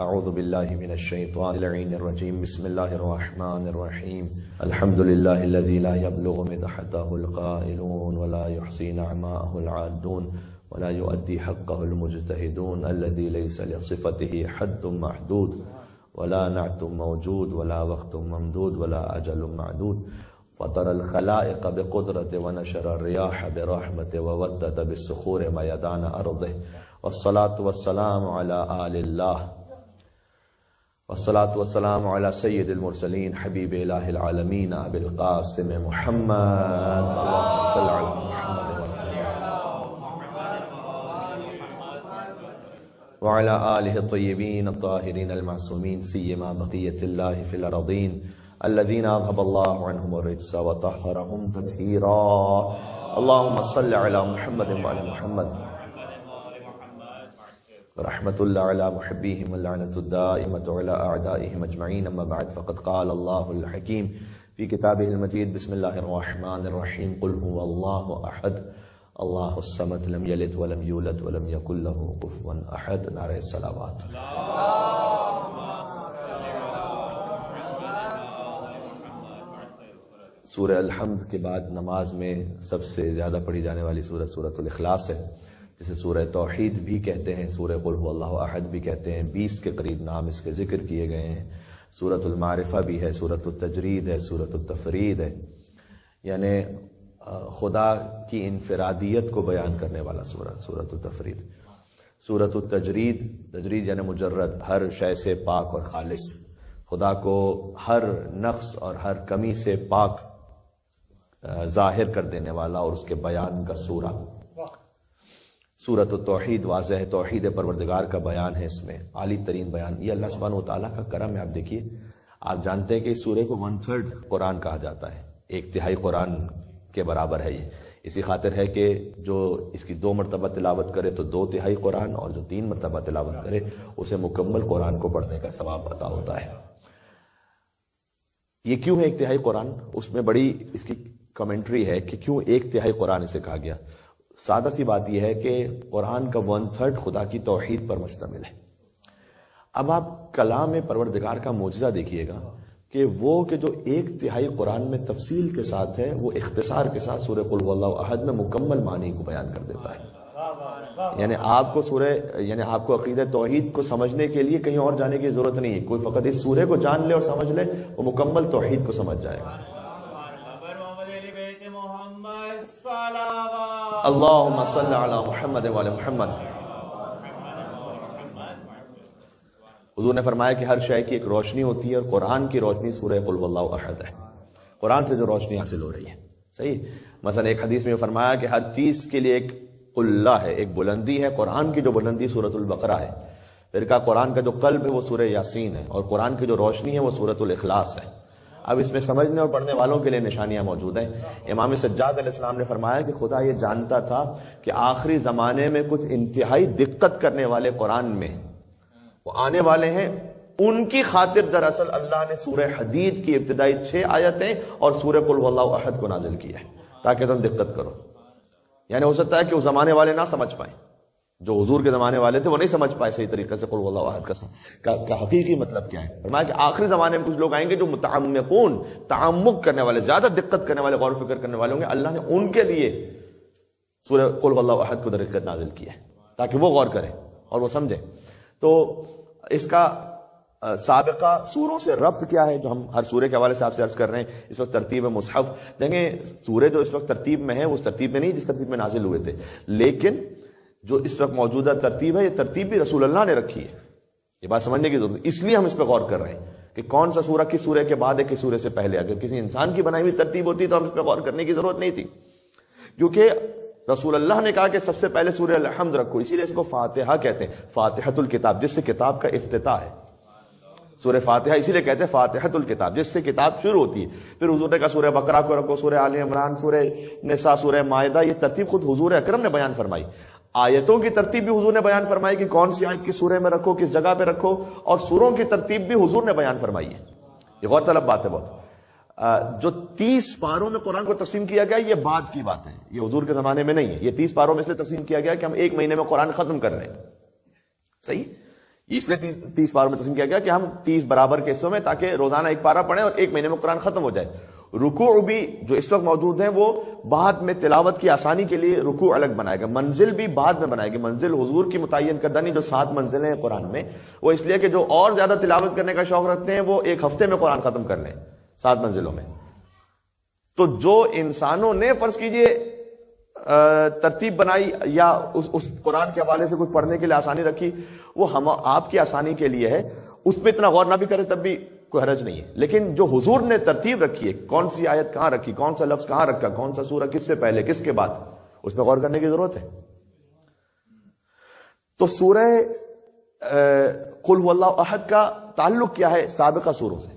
اعوذ باللہ من الشیطان اللعین الرجیم بسم اللہ الرحمن الرحیم الحمد للہ الذی لا يبلغ مدحتہ القائلون ولا يحصی نعماءہ العادون ولا يؤدی حقہ المجتہدون الذی لیس لصفته حد محدود ولا نعت موجود ولا وقت ممدود ولا اجل معدود فطر الخلائق بقدرت ونشر الرياح برحمت وودت بالصخور میدان ارضه والصلاة والسلام على آل اللہ والصلاة والسلام على سید المرسلین حبیب الہ العالمین ابی القاسم محمد اللہم صل علی محمد وعلى آلہ الطیبین الطاہرین المعصومین سیما بقیت اللہ فی الارضین الذین اذهب اللہ عنہم الرجس وطہرہم تطہیرا اللہم صل علی محمد وعلی محمد رحمت اللہ علی محبیہم اللعنۃ الدائمۃ علی اعدائہم اجمعین اما بعد فقد قال اللہ الحکیم فی کتابہ المجید بسم اللہ الرحمن الرحیم قل هو اللہ احد اللہ الصمد لم یلد ولم یولد ولم یکن له کفوا احد نعرہ الصلوات سورہ الحمد کے بعد نماز میں سب سے زیادہ پڑھی جانے والی سورہ سورۃ الاخلاص ہے، جسے سورہ توحید بھی کہتے ہیں، سورہ قل هو اللہ احد بھی کہتے ہیں، 20 کے قریب نام اس کے ذکر کیے گئے ہیں۔ سورۃ المعرفہ بھی ہے، سورۃ التجرید ہے، سورۃ التفرید ہے، یعنی خدا کی انفرادیت کو بیان کرنے والا سورۃ التفرید۔ سورۃ التجرید، تجرید یعنی مجرد، ہر شے سے پاک اور خالص، خدا کو ہر نقص اور ہر کمی سے پاک ظاہر کر دینے والا اور اس کے بیان کا سورہ۔ سورۃ التوحید واضح ہے، توحید پروردگار کا بیان ہے، اس میں عالی ترین بیان، یہ اللہ سبحانہ وتعالیٰ کا کرم ہے۔ آپ دیکھیے، آپ جانتے ہیں کہ اس سورے کو 1/3 قرآن کہا جاتا ہے، 1/3 قرآن کے برابر ہے یہ، اسی خاطر ہے کہ جو اس کی 2 مرتبہ تلاوت کرے تو 2/3 قرآن، اور جو 3 مرتبہ تلاوت کرے اسے مکمل قرآن کو پڑھنے کا ثواب عطا ہوتا ہے۔ یہ کیوں ہے 1/3 قرآن؟ اس میں بڑی اس کی کمنٹری ہے کہ کیوں 1/3 قرآن اسے کہا گیا۔ سادہ سی بات یہ ہے کہ قرآن کا 1/3 خدا کی توحید پر مشتمل ہے۔ اب آپ کلام پروردگار کا معجزہ دیکھیے گا کہ وہ کہ جو 1/3 قرآن میں تفصیل کے ساتھ ہے، وہ اختصار کے ساتھ سورہ قل هو اللہ احد میں مکمل معنی کو بیان کر دیتا ہے۔ یعنی آپ کو عقیدہ توحید کو سمجھنے کے لیے کہیں اور جانے کی ضرورت نہیں ہے، کوئی فقط اس سورے کو جان لے اور سمجھ لے، وہ مکمل توحید کو سمجھ جائے گا۔ اللہم صل علی محمد وعلی محمد۔ حضور نے فرمایا کہ ہر شے کی ایک روشنی ہوتی ہے، اور قرآن کی روشنی سورہ قل هو اللہ احد ہے، قرآن سے جو روشنی حاصل ہو رہی ہے۔ صحیح، مثلا ایک حدیث میں فرمایا کہ ہر چیز کے لیے ایک قلہ ہے، ایک بلندی ہے، قرآن کی جو بلندی سورۃ البقرہ ہے، پھر کہا قرآن کا جو قلب ہے وہ سورہ یاسین ہے، اور قرآن کی جو روشنی ہے وہ سورۃ الاخلاص ہے۔ اب اس میں سمجھنے اور پڑھنے والوں کے لیے نشانیاں موجود ہیں۔ امام سجاد علیہ السلام نے فرمایا کہ خدا یہ جانتا تھا کہ آخری زمانے میں کچھ انتہائی دقت کرنے والے قرآن میں وہ آنے والے ہیں، ان کی خاطر دراصل اللہ نے سورہ حدید کی ابتدائی 6 آیتیں اور سورہ قل هو اللہ احد کو نازل کیا ہے تاکہ تم دقت کرو۔ یعنی ہو سکتا ہے کہ وہ زمانے والے نہ سمجھ پائیں، جو حضور کے زمانے والے تھے وہ نہیں سمجھ پائے صحیح طریقے سے قل هو اللہ احد کا حقیقی مطلب کیا ہے۔ فرمایا کہ آخری زمانے میں کچھ لوگ آئیں گے جو متعمقون، تعمق کرنے والے، زیادہ دقت کرنے والے، غور و فکر کرنے والے ہوں گے، اللہ نے ان کے لیے سورہ قل هو اللہ احد کو در حقیقت نازل کیا ہے تاکہ وہ غور کریں اور وہ سمجھیں۔ تو اس کا سابقہ سوروں سے ربط کیا ہے، جو ہم ہر سورے کے حوالے سے آپ سے عرض کر رہے ہیں۔ اس وقت ترتیب مصحف دیکھیں، سورے جو اس وقت ترتیب میں ہیں وہ اس ترتیب میں نہیں جس ترتیب میں نازل ہوئے تھے، لیکن جو اس وقت موجودہ ترتیب ہے یہ ترتیب بھی رسول اللہ نے رکھی ہے۔ یہ بات سمجھنے کی ضرورت ہے، اس لیے ہم اس پہ غور کر رہے ہیں کہ کون سا سورہ کس سورے کے بعد ہے، کس سورے سے پہلے۔ اگر کسی انسان کی بنائی ہوئی ترتیب ہوتی تو ہم اس پہ غور کرنے کی ضرورت نہیں تھی، کیونکہ رسول اللہ نے کہا کہ سب سے پہلے سورہ الحمد رکھو، اسی لیے اس کو فاتحہ کہتے ہیں، فاتحۃ الکتاب، جس سے کتاب کا افتتاح ہے۔ سورہ فاتحہ اسی لیے کہتے ہیں فاتحۃ الکتاب، جس سے کتاب شروع ہوتی ہے۔ پھر حضور نے کہا سورہ بقرہ کو رکھو، سورہ آل عمران، سورہ نساء، سورہ مائدہ۔ یہ ترتیب خود حضور اکرم نے بیان فرمائی۔ آیتوں کی ترتیب بھی حضور نے بیان فرمائی کہ کون سی آیت کس سورے میں رکھو، کس جگہ پہ رکھو، اور سوروں کی ترتیب بھی حضور نے بیان فرمائی ہے۔ یہ غور طلب بات ہے بہت۔ جو 30 پاروں میں قرآن کو تقسیم کیا گیا یہ بعد کی بات ہے، یہ حضور کے زمانے میں نہیں ہے۔ یہ 30 پاروں میں اس لیے تقسیم کیا گیا کہ ہم 1 مہینے میں قرآن ختم کر رہے ہیں، صحیح۔ اس لیے 30 پاروں میں تقسیم کیا گیا کہ ہم 30 برابر کے حصوں میں، تاکہ روزانہ ایک پارہ پڑھیں اور ایک مہینے میں قرآن ختم ہو جائے۔ رکوع بھی جو اس وقت موجود ہیں وہ بعد میں تلاوت کی آسانی کے لیے رکوع الگ بنائے گا، منزل بھی بعد میں بنائے گی، منزل حضور کی متعین کردہ نہیں، جو 7 منزلیں ہیں قرآن میں، وہ اس لیے کہ جو اور زیادہ تلاوت کرنے کا شوق رکھتے ہیں وہ ایک ہفتے میں قرآن ختم کر لیں 7 منزلوں میں۔ تو جو انسانوں نے فرض کیجئے ترتیب بنائی یا اس قرآن کے حوالے سے کچھ پڑھنے کے لیے آسانی رکھی، وہ ہم آپ کی آسانی کے لیے ہے، اس پہ اتنا غور نہ بھی کرے تب بھی کوئی حرج نہیں ہے۔ لیکن جو حضور نے ترتیب رکھی ہے، کون سی آیت کہاں رکھی، کون سا لفظ کہاں رکھا، کون سا سورہ کس سے پہلے کس کے بعد، اس پہ غور کرنے کی ضرورت ہے۔ تو سورہ قل هو اللہ احد کا تعلق کیا ہے سابقہ سوروں سے؟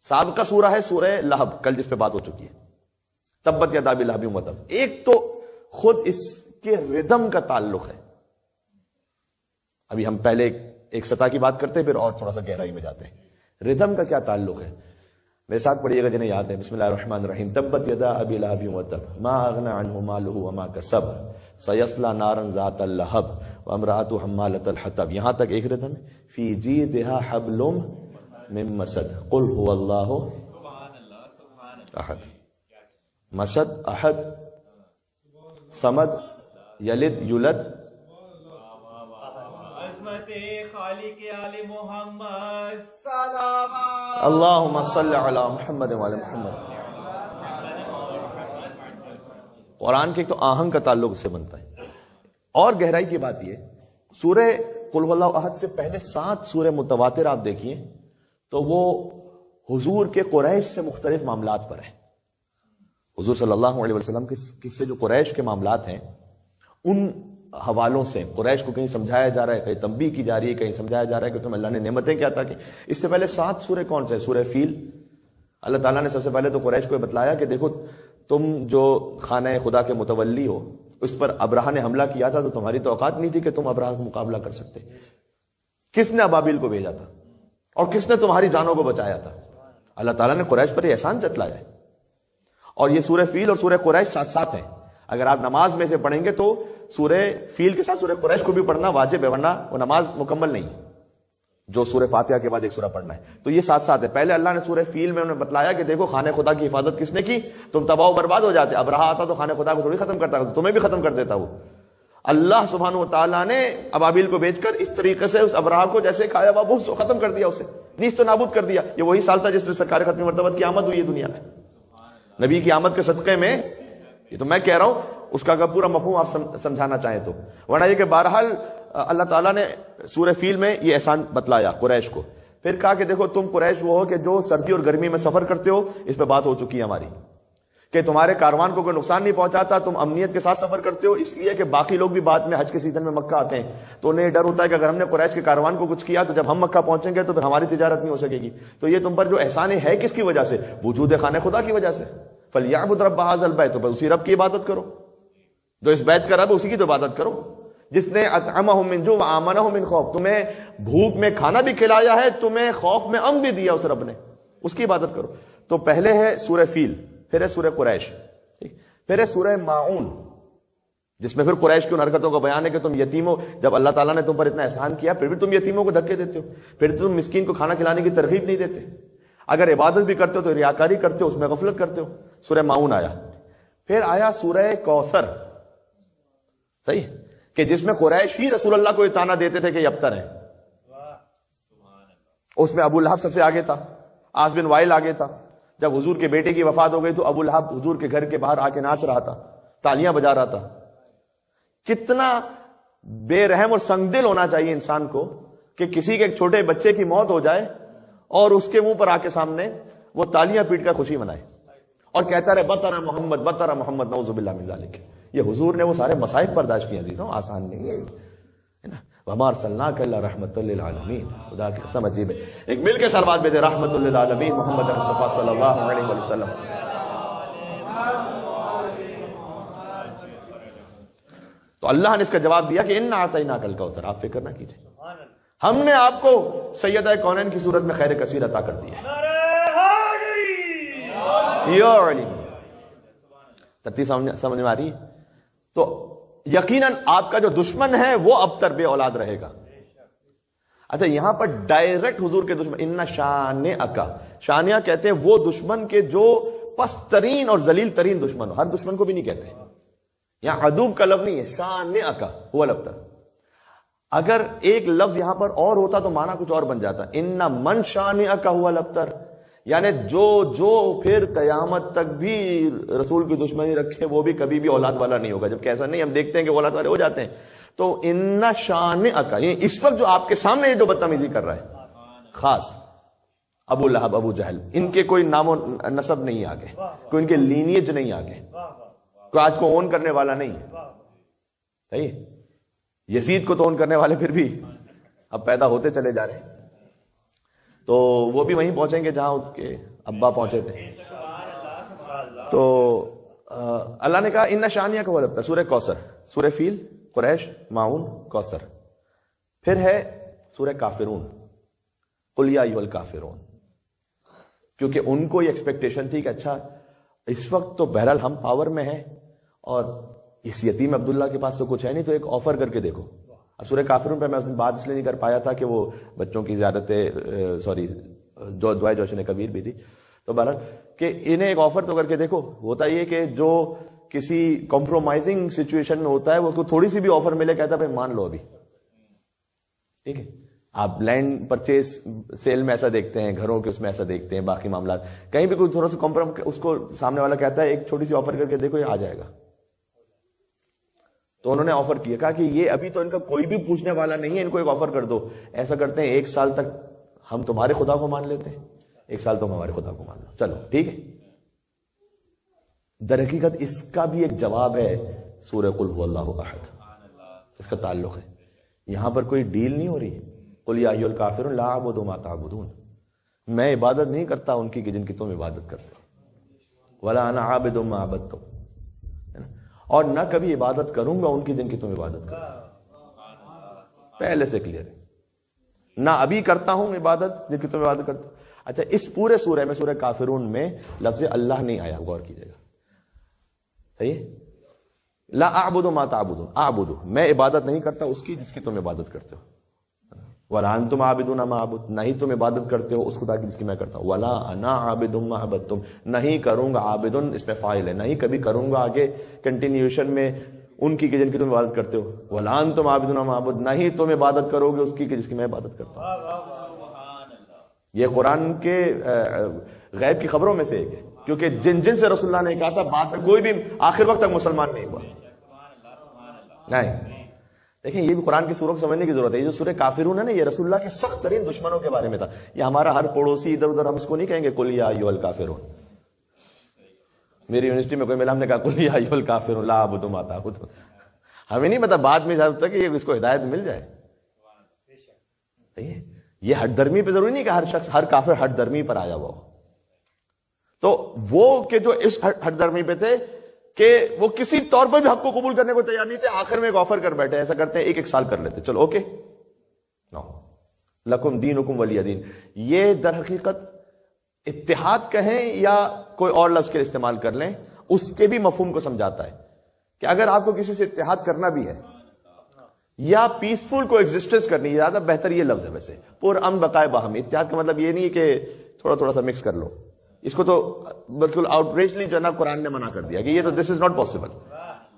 سابقہ سورہ ہے سورہ لہب، کل جس پہ بات ہو چکی ہے، تبت یدا ابی لہب وتب۔ ایک تو خود اس کے ردم کا تعلق ہے، ابھی ہم پہلے ایک سطح کی بات کرتے ہیں پھر اور تھوڑا سا گہرائی میں جاتے ہیں۔ ردم کا کیا تعلق ہے؟ میرے ساتھ پڑھیے گا جنہیں یاد ہے، بسم اللہ الرحمن الرحیم، تبت یدا ابی لہب وتب ما اغنى عنه ماله وما كسب سيصلى نارا ذات اللہب وامرأته حمالة الحطب۔ یہاں تک ایک ردم ہے، فی جیدها حبل من مسد، قل هو اللہ احد، مسد احد سمد یلد یولد اللہم صلی علی محمد وعلی محمد۔ قرآن کے ایک تو آہنگ کا تعلق سے بنتا ہے، اور گہرائی کی بات یہ، سورہ قل هو اللہ احد سے پہلے 7 سورہ متواتر آپ دیکھیے تو وہ حضور کے قریش سے مختلف معاملات پر ہیں۔ حضور صلی اللہ علیہ وسلم کے سے جو قریش کے معاملات ہیں ان حوالوں سے قریش کو کہیں سمجھایا جا رہا ہے، کہیں تنبیہ کی جا رہی ہے، کہیں سمجھایا جا رہا ہے کہ تم اللہ نے نعمتیں کیا عطا کی۔ اس سے پہلے 7 سورے کون سے؟ سورہ فیل۔ اللہ تعالیٰ نے سب سے پہلے تو قریش کو بتلایا کہ دیکھو تم جو خانہ خدا کے متولی ہو، اس پر ابرہہ نے حملہ کیا تھا تو تمہاری تو اوقات نہیں تھی کہ تم ابرہہ کا مقابلہ کر سکتے۔ کس نے ابابیل کو بھیجا تھا اور کس نے تمہاری جانوں کو بچایا تھا؟ اللہ تعالیٰ نے قریش پر یہ احسان جتلایا ہے۔ اور یہ سورہ فیل اور سورہ قریش ساتھ ساتھ ہیں، اگر آپ نماز میں سے پڑھیں گے تو سورہ فیل کے ساتھ سورہ قریش کو بھی پڑھنا واجب ہے، ورنہ وہ نماز مکمل نہیں، جو سورہ فاتحہ کے بعد ایک سورہ پڑھنا ہے۔ تو یہ ساتھ ساتھ ہے۔ پہلے اللہ نے سورہ فیل میں انہیں بتلایا کہ دیکھو خانہ خدا کی حفاظت کس نے کی، تم تباہ و برباد ہو جاتے، ابرہہ آتا تو خانہ خدا کو تھوڑی ختم کرتا، تمہیں بھی ختم کر دیتا۔ وہ اللہ سبحانہ و تعالیٰ نے ابابیل کو بھیج کر اس طریقے سے اس ابرہہ کو جیسے کھایا ہوا بھوس ختم کر دیا، اسے نیست و نابود کر دیا۔ یہ وہی سال تھا جس میں سرکار ختم مرتبت کی آمد ہوئی ہے دنیا میں، نبی کی آمد کے صدقے میں۔ یہ تو میں کہہ رہا ہوں، اس کا اگر پورا مفہوم آپ سمجھانا چاہیں تو، ورنہ یہ کہ بہرحال اللہ تعالیٰ نے سورہ فیل میں یہ احسان بتلایا قریش کو، پھر کہا کہ دیکھو تم قریش وہ ہو کہ جو سردی اور گرمی میں سفر کرتے ہو، اس پہ بات ہو چکی ہے ہماری کہ تمہارے کاروان کو کوئی نقصان نہیں پہنچاتا، تم امنیت کے ساتھ سفر کرتے ہو، اس لیے کہ باقی لوگ بھی بعد میں حج کے سیزن میں مکہ آتے ہیں تو انہیں ڈر ہوتا ہے کہ اگر ہم نے قریش کے کاروان کو کچھ کیا تو جب ہم مکہ پہنچیں گے تو پھر ہماری تجارت نہیں ہو سکے گی۔ تو یہ تم پر جو احسان ہے کس کی وجہ سے؟ وجود خانہ خدا کی وجہ سے۔ فَلْيَعْبُدْ رَبَّ هَٰذَا الْبَيْتِ، تو اسی رب کی عبادت کرو، جو اس بیت کا رب ہے اسی کی تو عبادت کرو، جس نے اطعمہم من جوع وآمنہم من خوف، تمہیں بھوک میں کھانا بھی کھلایا ہے، تمہیں خوف میں امن بھی دیا اس رب نے، اس کی عبادت کرو۔ تو پہلے ہے سورہ فیل، پھر ہے سورہ قریش، پھر ہے سورہ ماعون، جس میں پھر قریش کی ان حرکتوں کا بیان ہے کہ تم یتیموں، جب اللہ تعالیٰ نے تم پر اتنا احسان کیا پھر بھی تم یتیموں کو دھکے دیتے ہو، پھر تم مسکین کو کھانا کھلانے کی ترغیب نہیں دیتے، اگر عبادت بھی کرتے ہو تو ریاکاری کرتے ہو، اس میں غفلت کرتے ہو۔ سورہ ماعون آیا، پھر آیا سورہ کوثر، صحیح، کہ جس میں قریش ہی رسول اللہ کو اطعنہ دیتے تھے کہ یہ ابتر ہے، اس میں ابو لہب سب سے آگے تھا، عاص بن وائل آگے تھا۔ جب حضور کے بیٹے کی وفات ہو گئی تو ابو لہب حضور کے گھر کے باہر آ کے ناچ رہا تھا، تالیاں بجا رہا تھا۔ کتنا بے رحم اور سنگ دل ہونا چاہیے انسان کو کہ کسی کے ایک چھوٹے بچے کی موت ہو جائے اور اس کے منہ پر آ کے سامنے وہ تالیاں پیٹ کر خوشی منائے اور کہتا رہے بطر محمد بطر محمد، نعوذ باللہ من ذالک۔ یہ حضور نے وہ سارے مصائب برداشت کیے عزیزوں، آسان نہیں ہے نا۔ وما ارسلناک الا رحمۃ للعالمین، خدا کی قسم عجیب ہے۔ ایک مل کے سلوات بھیجے، رحمۃ للعالمین محمد مصطفیٰ صلی اللہ علیہ وسلم۔ تو اللہ نے اس کا جواب دیا کہ انا اعطیناک الکوثر، آپ فکر نہ کیجیے، ہم نے آپ کو سیدہ کونین کی صورت میں خیر کثیر عطا کر دی ہے۔ یا علی، ترتیب سمجھ میں آ رہی ہے؟ تو یقیناً آپ کا جو دشمن ہے وہ ابتر بے اولاد رہے گا۔ اچھا یہاں پر ڈائریکٹ حضور کے دشمن ان شانئک، شانیہ کہتے ہیں وہ دشمن کے جو پست ترین اور ذلیل ترین دشمن ہو. ہر دشمن کو بھی نہیں کہتے، یہاں عدو کا لفظ نہیں ہے، شانئک هو الابتر. اگر ایک لفظ یہاں پر اور ہوتا تو معنی کچھ اور بن جاتا. ان من شانئک هو الابتر، یعنی جو پھر قیامت تک بھی رسول کی دشمنی رکھے وہ بھی کبھی بھی اولاد والا نہیں ہوگا. جب کہ ایسا نہیں، ہم دیکھتے ہیں کہ اولاد والے ہو جاتے ہیں. تو ان شانئک، یعنی اس وقت جو آپ کے سامنے جو بدتمیزی کر رہا ہے، خاص ابو لہب ابو جہل، ان کے کوئی نام و نسب نہیں آگے، کوئی ان کے لینیج نہیں آگے، کوئی آج کو اون کرنے والا نہیں ہے. صحیح، یزید کو تو اون کرنے والے پھر بھی اب پیدا ہوتے چلے جا رہے ہیں. تو وہ بھی وہیں پہنچیں گے جہاں ان کے ابا پہنچے تھے. تو اللہ نے کہا ان شانیہ کا وربتا، سورہ کوثر، سورہ فیل، قریش، معون، کوثر. پھر ہے سورہ کافرون، قل یا ایھا الکافرون، کیونکہ ان کو یہ ایکسپیکٹیشن تھی کہ اچھا اس وقت تو بہرحال ہم پاور میں ہیں اور اس یتیم عبداللہ کے پاس تو کچھ ہے نہیں، تو ایک آفر کر کے دیکھو. اب سورہ کافرون پہ میں اس دن بات اس لیے نہیں کر پایا تھا کہ وہ بچوں کی زیادتیں جو دعائے جوشن کبیر بھی تھی، تو بہرحال کہ انہیں ایک آفر تو کر کے دیکھو. ہوتا یہ کہ جو کسی کمپرومائزنگ سچویشن میں ہوتا ہے وہ اس کو تھوڑی سی بھی آفر ملے کہتا ہے بھائی مان لو ابھی، ٹھیک ہے. آپ لینڈ پرچیز سیل میں ایسا دیکھتے ہیں، گھروں کے اس میں ایسا دیکھتے ہیں، باقی معاملات کہیں بھی کوئی تھوڑا سا کمپرومائز، اس کو سامنے والا کہتا ہے ایک چھوٹی سی آفر کر کے دیکھو یہ آ جائے گا. تو انہوں نے آفر کیا، کہا کہ یہ ابھی تو ان کا کوئی بھی پوچھنے والا نہیں ہے، ان کو ایک آفر کر دو. ایسا کرتے ہیں 1 سال تک ہم تمہارے خدا کو مان لیتے ہیں، 1 سال تم ہمارے خدا کو مان لو، چلو ٹھیک ہے. در حقیقت اس کا بھی ایک جواب ہے سورہ قل هو اللہ احد، اس کا تعلق ہے. یہاں پر کوئی ڈیل نہیں ہو رہی. قل یا ایھا الکافرون لا اعبد ما تعبدون، میں عبادت نہیں کرتا ان کی کہ جن کی تم عبادت کرتے ہو، ولا انا عابد ما عبدتم، اور نہ کبھی عبادت کروں گا ان کی جن کی تم عبادت کرتے ہو. پہلے سے کلیئر ہے، نہ ابھی کرتا ہوں عبادت جن کی تم عبادت کرتے ہو. اچھا اس پورے سورہ میں، سورہ کافرون میں لفظ اللہ نہیں آیا، غور کیجئے گا. صحیح، لا اعبد ما تعبدون، اعبد میں عبادت نہیں کرتا اس کی جس کی تم عبادت کرتے ہو. ولا انتم عابدون ما اعبد، نہیں تم عبادت کرتے ہو اس خدا کی جس کی میں کرتا ہوں. ولا انا عابد ما عبدتم، نہیں کروں گا، عابدن اس میں فاعل ہے، نہیں کبھی کروں گا آگے کنٹینیوشن میں ان کی کہ جن کی تم عبادت کرتے ہو. ولا انتم عابدون ما اعبد، نہیں تم عبادت کرو گے اس کی کہ جس کی میں عبادت کرتا ہوں. یہ قرآن کے غیب کی خبروں میں سے ایک ہے، کیونکہ جن سے رسول اللہ نے کہا تھا بعد میں کوئی بھی آخر وقت تک مسلمان نہیں ہوا. نہیں دیکھیں، یہ بھی قرآن کی سوروں کو سمجھنے کی ضرورت ہے. یہ جو سورہ کافرون ہے نا، یہ رسول اللہ کے سخت ترین دشمنوں کے بارے میں تھا. یہ ہمارا ہر پڑوسی ادھر ادھر ہم اس کو نہیں کہیں گے قل یا ایھا الکافرون. میری یونیورسٹی میں کوئی ملا، ہم نے کہا قل یا ایھا الکافرون لا اعبد ما تعبدون. ہمیں نہیں پتا بعد میں ہوتا کہ اس کو ہدایت مل جائے. یہ ہٹ درمی پہ ضروری نہیں کہ ہر شخص، ہر کافر ہٹ درمی پر آیا ہوا ہو. تو وہ کہ جو اس ہٹ درمی پہ تھے کہ وہ کسی طور پر بھی حق کو قبول کرنے کو تیار نہیں تھے، آخر میں ایک آفر کر بیٹھے. ایسا کرتے ہیں 1 سال کر لیتے، چلو اوکے نو لکم دینکم ولی دین. یہ در حقیقت اتحاد کہیں یا کوئی اور لفظ کے استعمال کر لیں، اس کے بھی مفہوم کو سمجھاتا ہے کہ اگر آپ کو کسی سے اتحاد کرنا بھی ہے یا پیسفل کو ایگزسٹنس کرنی ہے، زیادہ بہتر یہ لفظ ہے ویسے، پر ام بقائے باہم. اتحاد کا مطلب یہ نہیں کہ تھوڑا تھوڑا سا مکس کر لو. اس کو تو بالکل آؤٹریجلی جو ہے نا قرآن نے منع کر دیا کہ یہ تو دس از ناٹ پاسبل.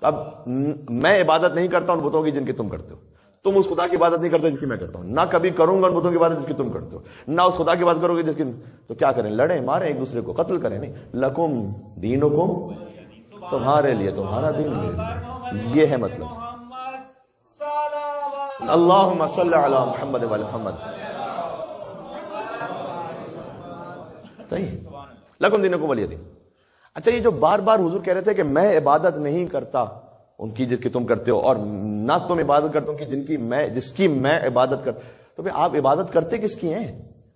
اب میں عبادت نہیں کرتا ان بتوں کی جن کی تم کرتے ہو، تم اس خدا کی عبادت نہیں کرتے جس کی میں کرتا ہوں، نہ کبھی کروں گا ان بتوں کی عبادت جس کی تم کرتے ہو، نہ اس خدا کی بات کرو گے جس کی. تو کیا کریں؟ لڑیں ماریں ایک دوسرے کو، قتل کریں. نہیں، لکم دینکم، تمہارے لیے تمہارا دین میرے لیے. یہ ہے مطلب. اللہم صلی علی محمد و علی محمد. صحیح، لکم دینکم ولی دین. اچھا یہ جو بار بار حضور کہہ رہے تھے کہ میں عبادت نہیں کرتا ان کی جس کی تم کرتے ہو، اور نہ تم عبادت کرتے ہو کہ جس کی میں عبادت کرتا، تو پھر آپ عبادت کرتے کس کی ہیں؟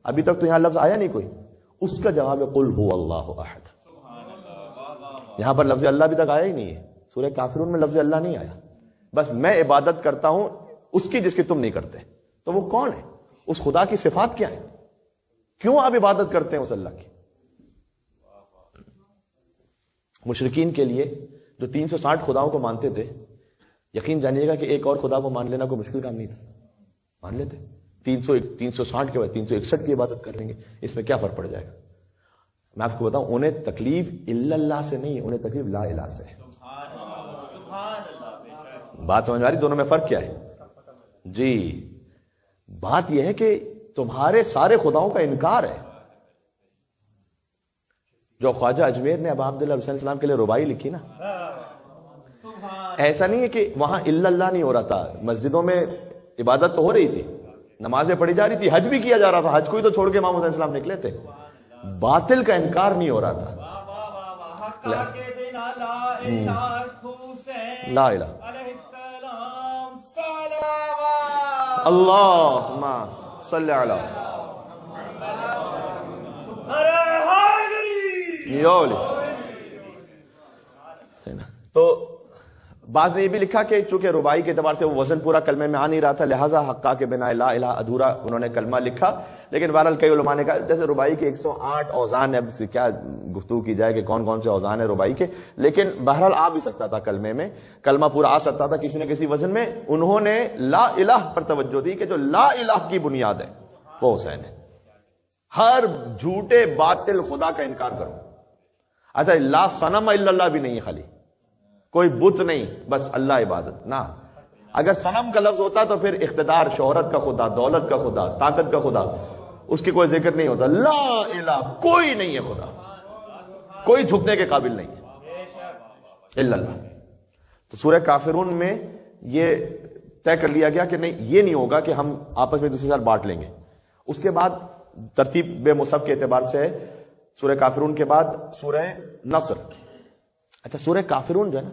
ابھی تک تو یہاں لفظ آیا نہیں کوئی. اس کا جواب ہے قل هو اللہ احد. یہاں پر لفظ اللہ ابھی تک آیا ہی نہیں ہے. سورہ کافرون میں لفظ اللہ نہیں آیا. بس میں عبادت کرتا ہوں اس کی جس کی تم نہیں کرتے. تو وہ کون ہے؟ اس خدا کی صفات کیا ہے؟ کیوں آپ عبادت کرتے ہیں اس اللہ کی؟ مشرکین کے لیے جو 360 خداؤں کو مانتے تھے، یقین جانیے گا کہ ایک اور خدا کو مان لینا کوئی مشکل کام نہیں تھا. مان لیتے. 360 کے بعد 361 کی عبادت کر لیں گے، اس میں کیا فرق پڑ جائے گا؟ میں آپ کو بتاؤں، انہیں تکلیف الا اللہ سے نہیں، انہیں تکلیف لا الہ سے ہے۔ بات سمجھ آ رہی؟ دونوں میں فرق کیا ہے؟ جی، بات یہ ہے کہ تمہارے سارے خداؤں کا انکار ہے۔ جو خواجہ اجمیر نے ابا عبداللہ حسین السلام کے لیے ربائی لکھی نا، ایسا نہیں ہے کہ وہاں الا اللہ نہیں ہو رہا تھا، مسجدوں میں عبادت تو ہو رہی تھی، نمازیں پڑھی جا رہی تھی، حج بھی کیا جا رہا تھا، حج کو ہی تو چھوڑ کے امام حسین السلام نکلے تھے، باطل کا انکار نہیں ہو رہا تھا۔ لا الہ اللہم صلی علی تو بعض نے یہ بھی لکھا کہ چونکہ ربائی کے اعتبار سے وہ وزن پورا کلمے میں آ نہیں رہا تھا، لہٰذا حقا کے بنا لا الہ ادھورا انہوں نے کلمہ لکھا۔ لیکن بہرحال کئی علماء نے کہا جیسے ربائی کے 108 اوزان ہے، اب کیا گفتگو کی جائے کہ کون کون سے اوزان ہیں ربائی کے، لیکن بہرحال آ بھی سکتا تھا کلمے میں، کلمہ پورا آ سکتا تھا کسی نہ کسی وزن میں۔ انہوں نے لا الہ پر توجہ دی کہ جو لا الہ کی بنیاد ہے وہ حسین ہے، ہر جھوٹے باطل خدا کا انکار کرو۔ اچھا، لا صنم الا اللہ بھی نہیں ہے، خالی کوئی بت نہیں، بس اللہ عبادت نہ۔ اگر صنم کا لفظ ہوتا تو پھر اقتدار، شہرت کا خدا، دولت کا خدا، طاقت کا خدا، اس کی کوئی ذکر نہیں ہوتا۔ لا الہ، کوئی نہیں ہے خدا، کوئی جھکنے کے قابل نہیں ہے الا اللہ۔ تو سورہ کافرون میں یہ طے کر لیا گیا کہ نہیں، یہ نہیں ہوگا کہ ہم آپس میں دوسرے ساتھ بانٹ لیں گے۔ اس کے بعد ترتیب بے مصحف کے اعتبار سے سورہ کافرون کے بعد سورہ نصر۔ اچھا، سورہ کافرون جو ہے نا،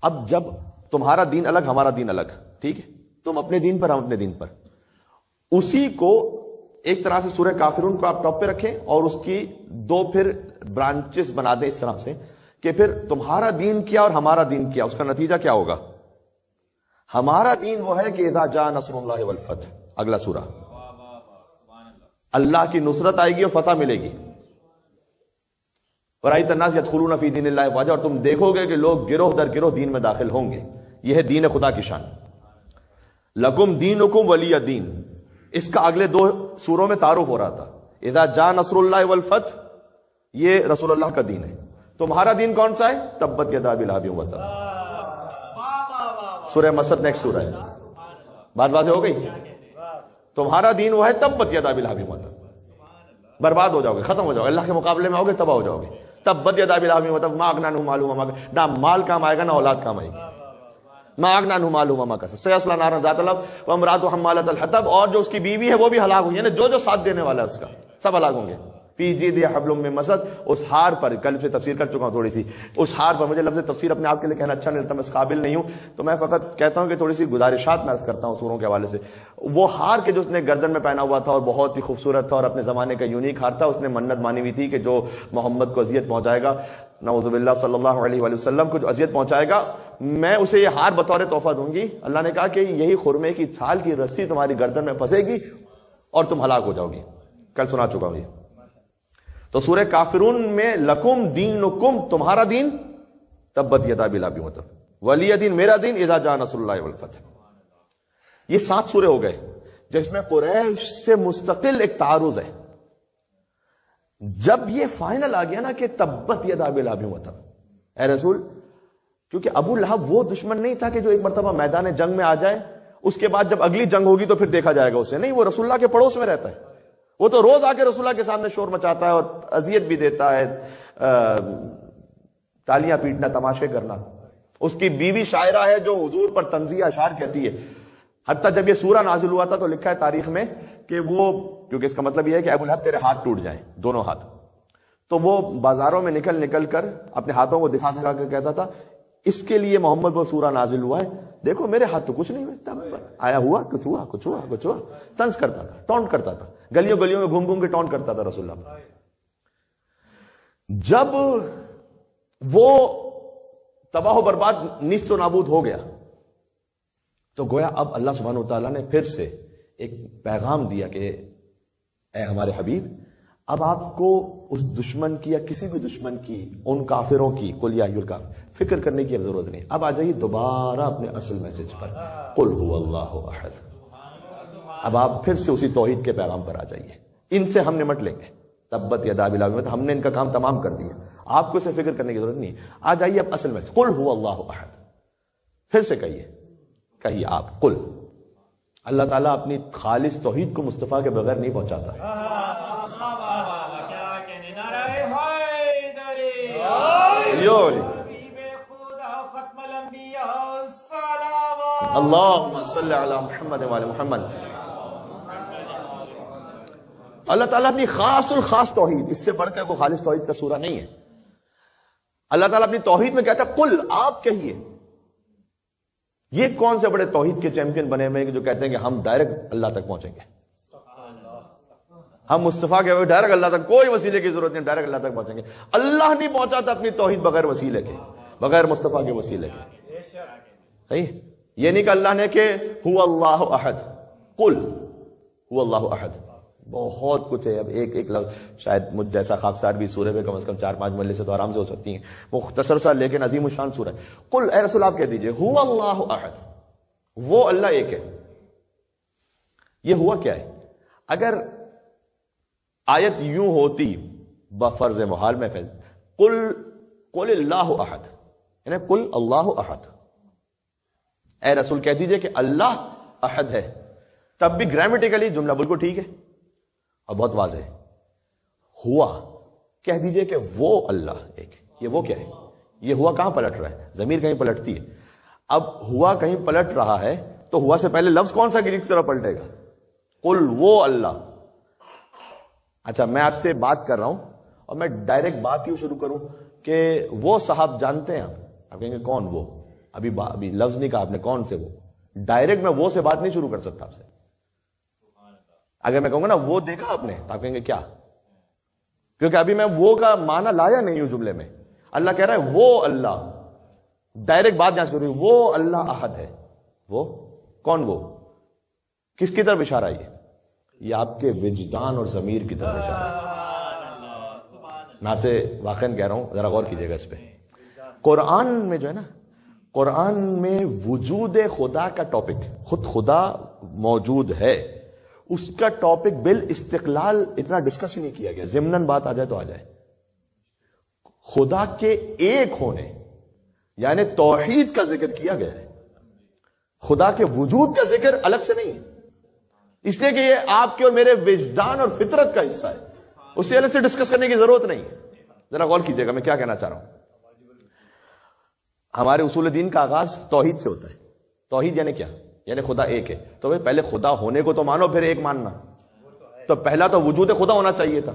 اب جب تمہارا دین الگ ہمارا دین الگ، ٹھیک ہے، تم اپنے دین پر ہم اپنے دین پر، اسی کو ایک طرح سے سورہ کافرون کو آپ ٹاپ پہ رکھیں اور اس کی دو پھر برانچز بنا دیں اس طرح سے کہ پھر تمہارا دین کیا اور ہمارا دین کیا، اس کا نتیجہ کیا ہوگا؟ ہمارا دین وہ ہے کہ اذا جاء نصر اللہ والفتح، اگلا سورہ، اللہ کی نصرت آئے گی اور فتح ملے گی۔ وَرَأَيْتَ النَّاسَ يَدْخُلُونَ فِي دِينِ اللَّهِ أَفْوَاجًا، اور تم دیکھو گے کہ لوگ گروہ در گروہ دین میں داخل ہوں گے۔ یہ ہے دین خدا کی شان۔ لَكُمْ دِينُكُمْ وَلِيَ دِين، اس کا اگلے دو سوروں میں تعارف ہو رہا تھا۔ اذا جاء نصر اللہ والفتح، یہ رسول اللہ کا دین ہے۔ تمہارا دین کون سا ہے؟ تبت یدا ابی لہب وتب، سورہ مسد نیکسٹ سورہ ہے۔ بات واضح ہو گئی؟ تمہارا دین وہ ہے تبت یدا ابی لہب وتب، برباد ہو جاؤ گے، ختم ہو جاؤ گے، اللہ کے مقابلے میں آؤ گے تباہ ہو جاؤ گے۔ تبت یدا ابی لہب وتب ما اغنی عنہ مالہ وما کسب، نہ مال کام آئے گا نہ اولاد کام آئے گی۔ ما اغنی عنہ مالہ وما کسب سیصلی نارا ذات لہب وامرأتہ حمالۃ الحطب، اور جو اس کی بیوی ہے وہ بھی ہلاک ہوئی، یعنی جو ساتھ دینے والا ہے اس کا سب ہلاک ہوں گے۔ فی جیدہا حبل من مسد، اس ہار پر، کل سے تفسیر کر چکا ہوں تھوڑی سی، اس ہار پر، مجھے لفظ تفسیر اپنے آپ کے لیے کہنا اچھا نہیں لگتا، میں اس قابل نہیں ہوں، تو میں فقط کہتا ہوں کہ تھوڑی سی گزارشات میں عرض کرتا ہوں سوروں کے حوالے سے۔ وہ ہار کے جو اس نے گردن میں پہنا ہوا تھا اور بہت ہی خوبصورت تھا اور اپنے زمانے کا یونیک ہار تھا، اس نے منت مانی ہوئی تھی کہ جو محمد کو اذیت پہنچائے گا، نعوذ باللہ صلی اللہ علیہ وآلہ وسلم کو جو اذیت پہنچائے گا، میں اسے یہ ہار بطور تحفہ دوں گی۔ اللہ نے کہا کہ یہی خرمے کی چھال کی رسی تمہاری گردن میں پھنسے گی اور تم ہلاک ہو جاؤ گی، کل سنا چکا ہوں یہ۔ تو سورہ کافرون میں لکم دینکم، تمہارا دین، تبت یدا ابی لہب وتب، ولی دین، میرا دین، اذا جاء نصر اللہ والفتح۔ یہ 7 سورے ہو گئے جس میں قریش سے مستقل ایک تعارض ہے۔ جب یہ فائنل آ گیا نا کہ تبت یدا ابی لہب وتب، اے رسول، کیونکہ ابو لہب وہ دشمن نہیں تھا کہ جو ایک مرتبہ میدان جنگ میں آ جائے، اس کے بعد جب اگلی جنگ ہوگی تو پھر دیکھا جائے گا اسے، نہیں، وہ رسول اللہ کے پڑوس میں رہتا ہے، وہ تو روز آ کے رسول اللہ کے سامنے شور مچاتا ہے اور اذیت بھی دیتا ہے، تالیاں پیٹنا، تماشے کرنا۔ اس کی بیوی شاعرہ ہے جو حضور پر طنزیہ اشعار کہتی ہے، حتیٰ جب یہ سورہ نازل ہوا تھا تو لکھا ہے تاریخ میں کہ وہ، کیونکہ اس کا مطلب یہ ہے کہ ابو لہب تیرے ہاتھ ٹوٹ جائیں، دونوں ہاتھ، تو وہ بازاروں میں نکل کر اپنے ہاتھوں کو دکھا کر کہتا تھا اس کے لیے محمد وہ سورہ نازل ہوا ہے، دیکھو میرے ہاتھ تو کچھ نہیں ہوئے، آیا ہوا کچھ ہوا، طنز کرتا تھا، ٹونٹ کرتا تھا، گلیوں میں گھوم کے ٹونٹ کرتا تھا رسول اللہ۔ جب وہ تباہ و برباد، نیست و نابود ہو گیا، تو گویا اب اللہ سبحانہ وتعالیٰ نے پھر سے ایک پیغام دیا کہ اے ہمارے حبیب، اب آپ کو اس دشمن کی یا کسی بھی دشمن کی، ان کافروں کی، قل یا ایھا الکافرون، فکر کرنے کی ضرورت نہیں، اب آ جائیے دوبارہ اپنے اصل میسج پر، قل هو اللہ احد، اب آپ پھر سے اسی توحید کے پیغام پر آ جائیے. ان سے ہم نمٹ لیں گے. تبت یدا ابی لہب، ہم نے ان کا کام تمام کر دیا، آپ کو اسے فکر کرنے کی ضرورت نہیں. آ جائیے اب اصل میں قل هو اللہ احد. پھر سے کہیے آپ قل. اللہ تعالیٰ اپنی خالص توحید کو مصطفیٰ کے بغیر نہیں پہنچاتا ہے. اللہم صلی علی محمد وعلی محمد. اللہ تعالیٰ اپنی خاص الخاص توحید، اس سے بڑھ کر کوئی خالص توحید کا سورہ نہیں ہے. اللہ تعالیٰ اپنی توحید میں کہتا ہے قل، آپ کہیے. یہ کون سے بڑے توحید کے چیمپئن بنے ہوئے ہیں جو کہتے ہیں کہ ہم ڈائریکٹ اللہ تک پہنچیں گے، ہم مصطفیٰ کے ڈائریکٹ اللہ تک، کوئی وسیلے کی ضرورت نہیں، ڈائریکٹ اللہ تک پہنچیں گے. اللہ نہیں پہنچاتا اپنی توحید بغیر وسیلے کے، بغیر مصطفیٰ کے وسیلے کے. صحیح؟ یہ نہیں کہ اللہ نے کہ هو اللہ احد، قل هو اللہ احد. بہت کچھ ہے. اب ایک لفظ شاید مجھ جیسا خاکسار بھی سورہ میں کم از کم 4-5 مجلس سے تو آرام سے ہو سکتی ہیں، مختصر سا لیکن عظیم الشان سورہ. قل، اے رسول آپ کہہ دیجئے هو اللہ احد، وہ اللہ ایک ہے. یہ ہوا کیا ہے؟ اگر آیت یوں ہوتی بفرض محال میں فیض قل اللہ احد، یعنی قل اللہ احد، اے رسول کہہ دیجئے کہ اللہ احد ہے، تب بھی گرامیٹیکلی جملہ بالکل ٹھیک ہے اور بہت واضح ہے. ہوا کہہ دیجئے کہ وہ اللہ ایک ہے. یہ وہ کیا ہے؟ یہ ہوا کہاں پلٹ رہا ہے؟ ضمیر کہیں پلٹتی ہے. اب ہوا کہیں پلٹ رہا ہے تو ہوا سے پہلے لفظ کون سا کی طرح پلٹے گا؟ قل وہ اللہ. اچھا، میں آپ سے بات کر رہا ہوں اور میں ڈائریکٹ بات یوں شروع کروں کہ وہ صاحب جانتے ہیں آپ کہیں گے کون وہ؟ ابھی لفظ نہیں کہا آپ نے، کون سے وہ؟ ڈائریکٹ میں وہ سے بات نہیں شروع کر سکتا آپ سے. اگر میں کہوں گا نا وہ دیکھا آپ نے تو آپ کہیں گے کیا، کیونکہ ابھی میں وہ کا معنی لایا نہیں ہوں جملے میں. اللہ کہہ رہا ہے وہ اللہ، ڈائریکٹ بات جہاں شروع ہوئی، وہ اللہ احد ہے. وہ کون؟ وہ کس کی طرف اشارہ ہے؟ یہ آپ کے وجدان اور ضمیر کی طرف اشارہ ہے. میں آپ سے واقعاً کہہ رہا ہوں، ذرا غور کیجیے گا اس پہ. قرآن میں جو ہے نا، قرآن میں وجود خدا کا ٹاپک، خود خدا موجود ہے، اس کا ٹاپک بالاستقلال اتنا ڈسکس ہی نہیں کیا گیا. ضمناً بات آ جائے تو آ جائے. خدا کے ایک ہونے یعنی توحید کا ذکر کیا گیا ہے، خدا کے وجود کا ذکر الگ سے نہیں ہے. اس لیے کہ یہ آپ کے اور میرے وجدان اور فطرت کا حصہ ہے، اس سے الگ سے ڈسکس کرنے کی ضرورت نہیں ہے. ذرا غور کیجیے گا میں کیا کہنا چاہ رہا ہوں. ہمارے اصول دین کا آغاز توحید سے ہوتا ہے. توحید یعنی کیا؟ یعنی خدا ایک ہے. تو بھائی پہلے خدا ہونے کو تو مانو، پھر ایک ماننا. تو پہلا تو وجود خدا ہونا چاہیے تھا.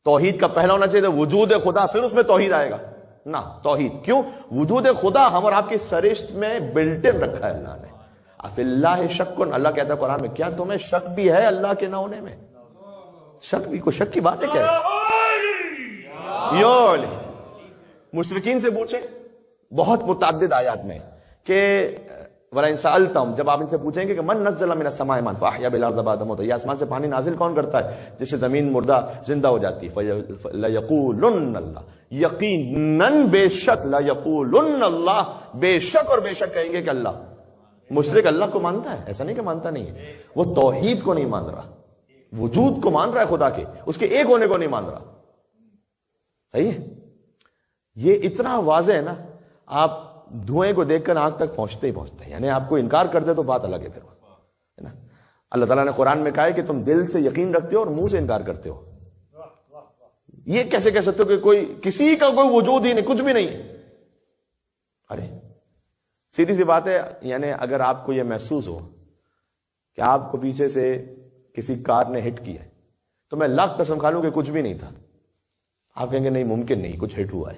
توحید کا پہلا ہونا چاہیے تھا وجود خدا، پھر اس میں توحید آئے گا نا. توحید کیوں؟ وجود خدا ہم اور آپ کی سرشت میں بلٹ ان رکھا ہے اللہ نے. اف اللہ شک، اللہ کہتا ہے قرآن میں، کیا تمہیں شک بھی ہے اللہ کے نہ ہونے میں؟ شک بھی، کوئی شک کی بات ہے کیا؟ مشرکین سے پوچھیں بہت متعدد آیات میں کہ وَلَئِن سَأَلْتَهُمْ، جب آپ ان سے پوچھیں گے کہ من نزل من السماء ماء فاحیا بالارض بعد موتها، یہ آسمان سے پانی نازل کون کرتا ہے جس سے زمین مردہ زندہ ہو جاتی ہے؟ فَلَيَقُولُنَّ اللَّهُ، یقیناً بے شک، لَيَقُولُنَّ اللَّهُ، بے شک اور بے شک کہیں گے کہ اللہ. مشرک اللہ کو مانتا ہے، ایسا نہیں کہ مانتا نہیں ہے، وہ توحید کو نہیں مان رہا، وجود کو مان رہا ہے خدا کے، اس کے ایک ہونے کو نہیں مان رہا. صحیح ہے؟ یہ اتنا واضح ہے نا، آپ دھوئیں کو دیکھ کر آنکھ تک پہنچتے ہی پہنچتے ہیں. یعنی آپ کو انکار کرتے تو بات الگ ہے پھر ہے نا. اللہ تعالیٰ نے قرآن میں کہا ہے کہ تم دل سے یقین رکھتے ہو اور منہ سے انکار کرتے ہو. یہ کیسے کہہ سکتے ہو کہ کوئی کسی کا کوئی وجود ہی نہیں، کچھ بھی نہیں ہے؟ ارے سیدھی سی بات ہے. یعنی اگر آپ کو یہ محسوس ہو کہ آپ کو پیچھے سے کسی کار نے ہٹ کیا ہے تو میں لاکھ قسم کھا لوں کہ کچھ بھی نہیں تھا، آپ کہیں گے نہیں ممکن نہیں، کچھ ہٹ ہوا ہے.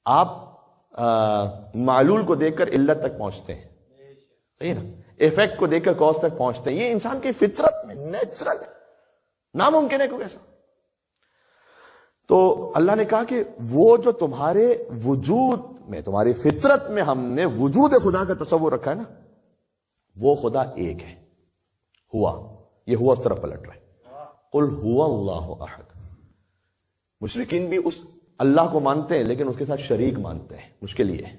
آپ معلول کو دیکھ کر علت تک پہنچتے ہیں، صحیح نا، ایفیکٹ کو دیکھ کر کاز تک پہنچتے ہیں. یہ انسان کی فطرت میں نیچرل ہے، ناممکن ہے کوئی ایسا. تو اللہ نے کہا کہ وہ جو تمہارے وجود میں، تمہاری فطرت میں ہم نے وجود خدا کا تصور رکھا ہے نا، وہ خدا ایک ہے. ہوا، یہ ہوا اس طرف پلٹ رہا ہے. قل هو اللہ احد. مشرکین بھی اس اللہ کو مانتے ہیں لیکن اس کے ساتھ شریک مانتے ہیں. مشکل یہ ہے.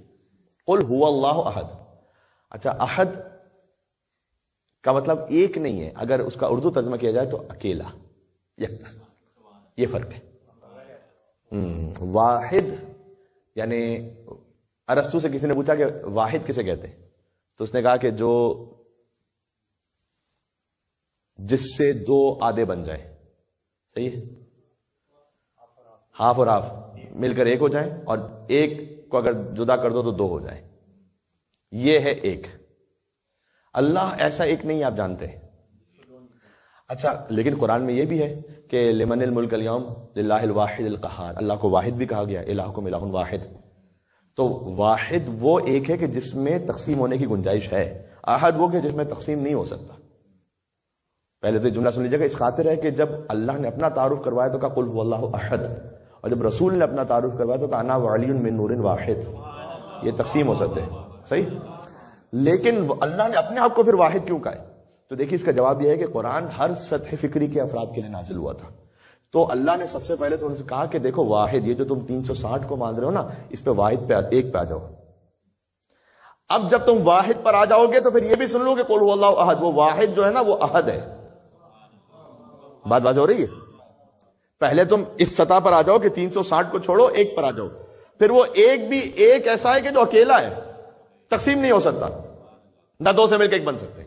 قل هو اللہ احد. اچھا، احد کا مطلب ایک نہیں ہے، اگر اس کا اردو ترجمہ کیا جائے تو اکیلا، یکتا، یہ فرق ہے۔ واحد یعنی ارسطو سے کسی نے پوچھا کہ واحد کسے کہتے ہیں، تو اس نے کہا کہ جو جس سے دو آدھے بن جائیں، صحیح ہے، ہاف اور ہاف مل کر ایک ہو جائیں، اور ایک کو اگر جدا کر دو تو دو ہو جائیں، یہ ہے ایک۔ اللہ ایسا ایک نہیں، آپ جانتے ہیں۔ اچھا، لیکن قرآن میں یہ بھی ہے کہ لمن الملک اليوم للہ الواحد القہار، اللہ کو واحد بھی کہا گیا، الہکم الہ واحد۔ تو واحد وہ ایک ہے کہ جس میں تقسیم ہونے کی گنجائش ہے، احد وہ کہ جس میں تقسیم نہیں ہو سکتا۔ پہلے تو جملہ سن لیجیے گا، اس خاطر ہے کہ جب اللہ نے اپنا تعارف کروایا تو کہا قل هو اللہ احد، اور جب رسول نے اپنا تعارف کروایا تو کہا انا وعلی من نور واحد، یہ تقسیم ہو سکتے ہیں، صحیح۔ لیکن اللہ نے اپنے آپ کو پھر واحد کیوں کہا ہے؟ تو دیکھیے اس کا جواب یہ ہے کہ قرآن ہر سطح فکری کے افراد کے لیے نازل ہوا تھا۔ تو اللہ نے سب سے پہلے تو ان سے کہا کہ دیکھو واحد، یہ جو تم 360 کو مان رہے ہو نا، اس پہ واحد پہ ایک پہ آ جاؤ۔ اب جب تم واحد پر آ جاؤ گے تو پھر یہ بھی سن لو کہ قل هو اللہ احد، وہ واحد جو ہے نا وہ احد ہے۔ بات واضح ہو رہی ہے؟ پہلے تم اس سطح پر آ جاؤ کہ 360 کو چھوڑو، ایک پر آ جاؤ، پھر وہ ایک بھی ایک ایسا ہے کہ جو اکیلا ہے، تقسیم نہیں ہو سکتا، نہ دو سے مل کے ایک بن سکتے۔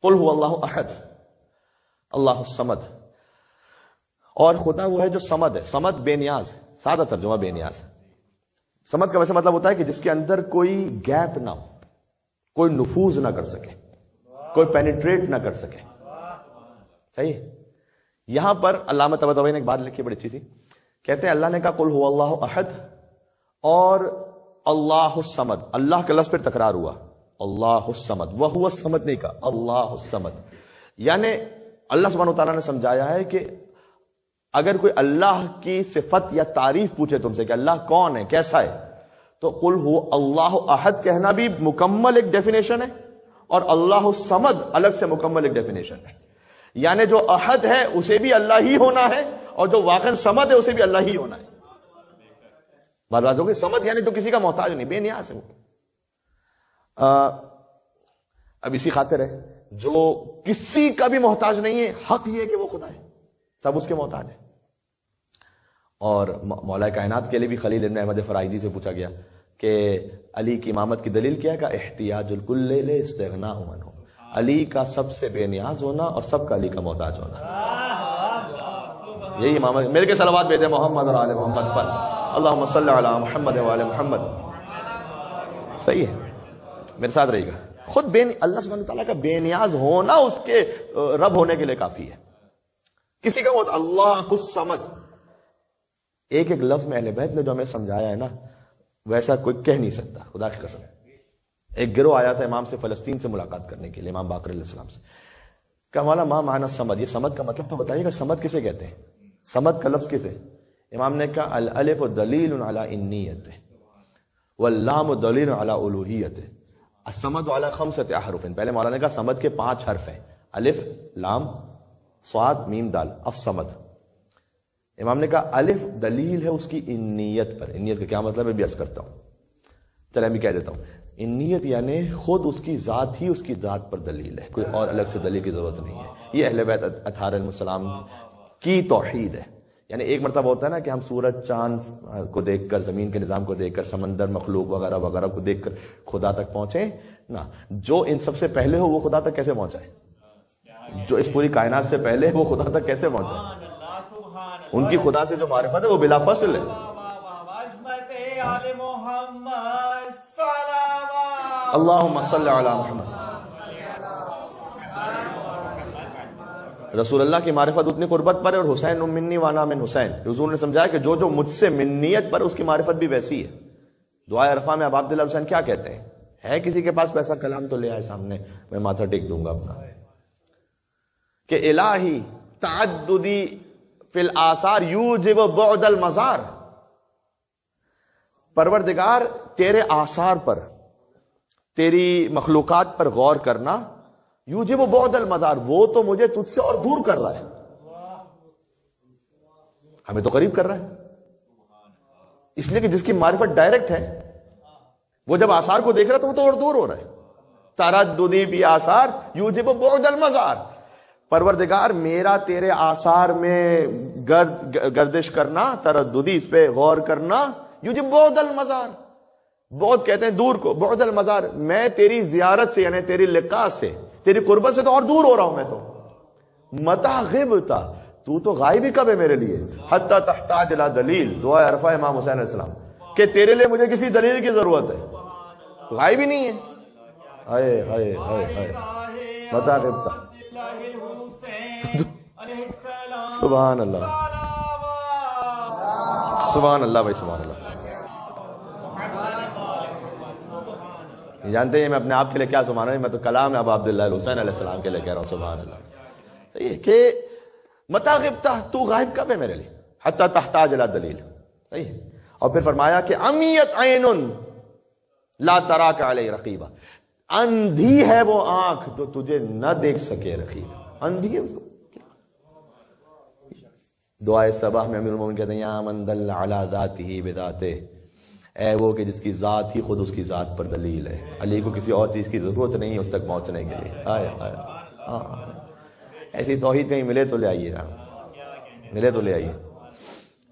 قل هو اللہ احد اللہ الصمد، اور خدا وہ ہے جو صمد ہے، صمد بے نیاز ہے، سادہ ترجمہ بے نیاز ہے۔ صمد کا ویسے مطلب ہوتا ہے کہ جس کے اندر کوئی گیپ نہ ہو، کوئی نفوذ نہ کر سکے، کوئی پینیٹریٹ نہ کر سکے، صحیح۔ یہاں پر علامہ طباطبائی نے ایک بات لکھی بڑی اچھی سی، کہتے ہیں اللہ نے کہا قل هو اللہ احد اور اللہ الصمد، اللہ کا لفظ پھر تکرار ہوا، اللہ الصمد، وہو الصمد نہیں کہا، اللہ الصمد۔ یعنی اللہ سبحانہ وتعالیٰ نے سمجھایا ہے کہ اگر کوئی اللہ کی صفت یا تعریف پوچھے تم سے کہ اللہ کون ہے، کیسا ہے، تو قل هو اللہ احد کہنا بھی مکمل ایک ڈیفینیشن ہے، اور اللہ الصمد الگ سے مکمل ایک ڈیفینیشن ہے۔ یعنی جو احد ہے اسے بھی اللہ ہی ہونا ہے، اور جو واقعا صمد ہے اسے بھی اللہ ہی ہونا ہے۔ بات بات ہوگی، صمد یعنی تو کسی کا محتاج نہیں، بے نیاز ہے۔ اب اسی خاطر ہے جو کسی کا بھی محتاج نہیں ہے، حق یہ ہے کہ وہ خدا ہے، سب اس کے محتاج ہے۔ اور مولا کائنات کے لیے بھی خلیل ابن احمد فرائضی سے پوچھا گیا کہ علی کی امامت کی دلیل کیا ہے؟ کہ احتیاج الکل استغناء عنہ، علی کا سب سے بے نیاز ہونا اور سب کا علی کا محتاج ہونا، یہی امامت۔ میرے کے صلوات بھیجے محمد اور آل محمد پر، اللہم صلی علی محمد و آل محمد، صحیح ہے، میرے ساتھ رہے گا۔ خود اللہ سبحانہ وتعالیٰ کا بے نیاز ہونا اس کے رب ہونے کے لیے کافی ہے، کسی کا محتاج۔ اللہ الصمد، ایک ایک لفظ میں اہل بیت نے جو ہمیں سمجھایا ہے نا، ویسا کوئی کہہ نہیں سکتا، خدا کی قسم۔ ایک گروہ آیا تھا امام سے فلسطین سے ملاقات کرنے کے لیے، امام باقر علیہ السلام سے، کہا مولا ما معنی الصمد، یہ صمد کا مطلب تو بتائیے گا، صمد کسے کہتے ہیں، صمد کا لفظ کسے؟ امام نے کہا الالف دلیل علی انیت واللام دلیل علی الوہیت، الصمد علی خمسۃ احرف۔ پہلے مولانا نے کہا صمد کے 5 حرف ہیں، الف لام صاد میم دال، الصمد۔ امام نے کہا الف دلیل ہے اس کی انیت پر۔ انیت کا کیا مطلب ہے بھی عرض کرتا ہوں، چلے میں کہہ دیتا ہوں۔ انیت یعنی خود اس کی ذات ہی اس کی ذات پر دلیل ہے، کوئی اور الگ سے دلیل کی ضرورت نہیں ہے۔ یہ اہل بیت اطہار علیہ السلام کی توحید ہے۔ یعنی ایک مرتبہ ہوتا ہے نا کہ ہم سورج چاند کو دیکھ کر، زمین کے نظام کو دیکھ کر، سمندر مخلوق وغیرہ وغیرہ کو دیکھ کر خدا تک پہنچے نا، جو ان سب سے پہلے ہو وہ خدا تک کیسے پہنچا ہے؟ جو اس پوری کائنات سے پہلے وہ خدا تک کیسے پہنچا ہے؟ ان کی خدا سے جو معرفت ہے وہ بلا فصل ہے۔ اللہم صلی علی محمد۔ رسول اللہ کی معرفت اتنی قربت پر ہے، اور حسین منی وانا من حسین، حضور نے سمجھایا کہ جو مجھ سے منیت پر اس کی معرفت بھی ویسی ہے۔ دعائے عرفہ میں اب عبداللہ حسین کیا کہتے ہیں؟ ہے کسی کے پاس پیسہ کلام تو لے آئے سامنے، میں ماتھا ٹیک دوں گا اپنا، کہ الہی تعددی فی الآثار یوجب بعد المزار، پروردگار تیرے آثار پر، تیری مخلوقات پر غور کرنا، یوجب بعد المزار، وہ تو مجھے تجھ سے اور دور کر رہا ہے، ہمیں تو قریب کر رہا ہے، اس لیے کہ جس کی معرفت ڈائریکٹ ہے وہ جب آثار کو دیکھ رہا ہے تو وہ تو اور دور ہو رہا ہے۔ ترددی فی آثار یوجب بعد المزار، پروردگار میرا تیرے آثار میں گردش کرنا، ترددی اس پہ غور کرنا، یوجب بعد المزار، بعد کہتے ہیں دور کو، بعد المزار میں تیری زیارت سے یعنی تیری لقاء سے، تیری قربت سے تو اور دور ہو رہا ہوں میں تو. متى غبت، تو غائب ہی کب ہے میرے لیے. حتی تحتاج الی دلیل، دعا عرفہ امام حسین علیہ السلام، کہ تیرے لیے مجھے کسی دلیل کی ضرورت ہے، غائب ہی نہیں ہے. ہائے ہائے ہائے ہائے متى غبت. سبحان اللہ سبحان اللہ بھائی سبحان اللہ. جانتے ہیں میں اپنے آپ کے لیے کیا سبحان اللہ، میں تو کلام ابا عبداللہ الحسین علیہ السلام کے لیے کہہ رہا ہوں سبحان اللہ. صحیح ہے کہ متى غبت، تو غائب کب ہے میرے لیے. حتی تحتاج الی دلیل. صحیح. اور پھر فرمایا کہ امیت عین لا تراک علی رقیبہ، اندھی ہے وہ آنکھ جو تجھے نہ دیکھ سکے رقیب، اندھی ہے اس کو. دعائے صباح میں امیر المومنین کہتے ہیں یا من دل علی ذاتہ بذاتہ، اے وہ کہ جس کی ذات ہی خود اس کی ذات پر دلیل ہے. علی کو کسی اور چیز کی ضرورت نہیں ہے اس تک پہنچنے کے لیے. آئے آئے ایسی توحید کہیں ملے تو لے آئیے، ملے تو لے آئیے.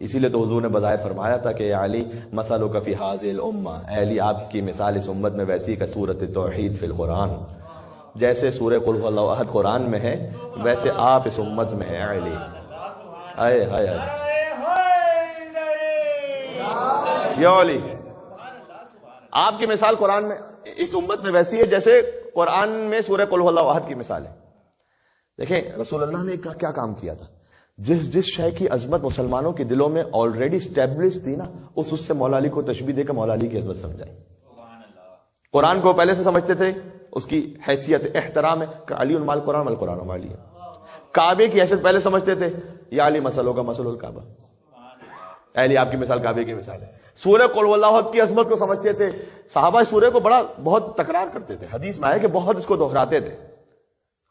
اسی لیے تو حضور نے بظاہر فرمایا تھا کہ علی مثلک فی ھذہ الامہ، اے علی آپ کی مثال اس امت میں ویسی کا سورۃ توحید فی القرآن، جیسے سورہ قل ھو اللہ احد قرآن میں ہے ویسے آپ اس امت میں ہیں علی. آئے ہائے یا علی، آپ کی مثال قرآن میں اس امت میں ویسی ہے جیسے قرآن میں سورہ قل ھو اللہ احد کی مثال ہے. دیکھیں رسول اللہ نے کیا کام کیا تھا، جس شے کی عظمت مسلمانوں کے دلوں میں آلریڈی اسٹیبلش تھی نا، اس سے مولا علی کو تشبیہ دے کر مولا علی کی عظمت سمجھائی. قرآن کو پہلے سے سمجھتے تھے، اس کی حیثیت احترام ہے کہ علی المال قرآن والقرآن علی. کعبے کی حیثیت پہلے سمجھتے تھے، یا علی مسلوں کا مسل الکعبہ، اے علی آپ کی مثال کعبے کی مثال ہے. سورہ قل ھو اللہ احد کی عظمت کو سمجھتے تھے، صحابہ اس سورہ کو بہت تکرار کرتے تھے، حدیث میں آیا کہ بہت اس کو دہراتے تھے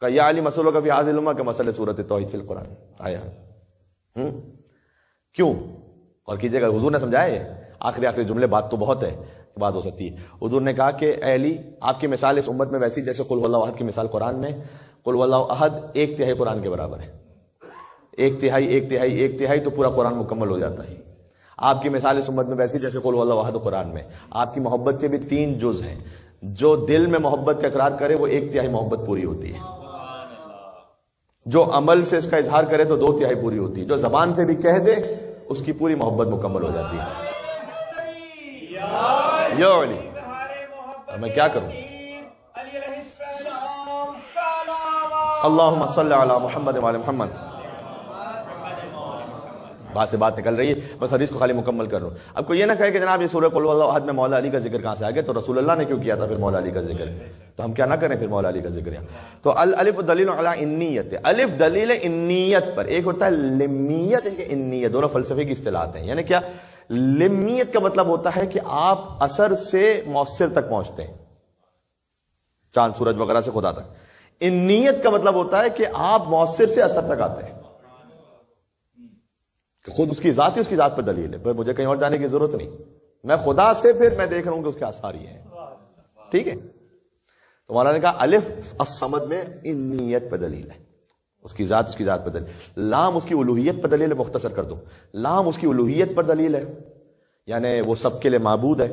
کہ یا علی مسلوں کا فی ھذہ الامہ کا مسئلہ سورۃ توحید فی القرآن آیا. کیوں؟ اور کیجیے گا حضور نے سمجھایا ہے. آخری جملے، بات تو بہت ہے، بات ہو سکتی ہے. حضور نے کہا کہ اے علی آپ کی مثال اس امت میں ویسی جیسے قل ھو اللہ احد کی مثال قرآن میں، قل ھو اللہ احد 1/3 قرآن کے برابر ہے. 1/3 تو پورا قرآن مکمل ہو جاتا ہے. آپ کی مثال اس امت میں ویسی جیسے قل ھو اللہ احد قرآن میں. آپ کی محبت کے بھی 3 جز ہیں. جو دل میں محبت کا اقرار کرے وہ 1/3 محبت پوری ہوتی ہے، جو عمل سے اس کا اظہار کرے تو 2/3 پوری ہوتی ہے، جو زبان سے بھی کہہ دے اس کی پوری محبت مکمل ہو جاتی ہے. یا علی میں کیا کروں. اللہم صلی علی محمد وعلی محمد. بات سے بات نکل رہی ہے، بس حدیث کو خالی مکمل کر رہا ہوں. اب کوئی یہ نہ کہے کہ جناب یہ سورہ قل ھو اللہ احد میں مولا علی کا ذکر کہاں سے آ گیا، تو رسول اللہ نے کیوں کیا تھا پھر مولا علی کا ذکر، تو ہم کیا نہ کریں پھر مولا علی کا ذکر. تو الف دلیل علی انیت، الف دلیل انیت پر. ایک ہوتا ہے لمیت، ایک انیت، دونوں فلسفے کی اصطلاحات ہیں. یعنی کیا؟ لمیت کا مطلب ہوتا ہے کہ آپ اثر سے مؤثر تک پہنچتے ہیں، چاند سورج وغیرہ سے خدا تک. انیت کا مطلب ہوتا ہے کہ آپ مؤثر سے اثر تک آتے ہیں، کہ خود اس کی ذات ہی اس کی ذات پر دلیل ہے، پھر مجھے کہیں اور جانے کی ضرورت نہیں، میں خدا سے پھر میں دیکھ رہا ہوں کہ اس کے آثار ہی ہیں. ٹھیک ہے. تو مولانا نے کہا الف الصمد میں انیت پر دلیل ہے، اس کی ذات پر دلیل. لام اس کی الوہیت پر دلیل ہے. مختصر کر دو، لام اس کی الوہیت پر دلیل ہے، یعنی وہ سب کے لیے معبود ہے.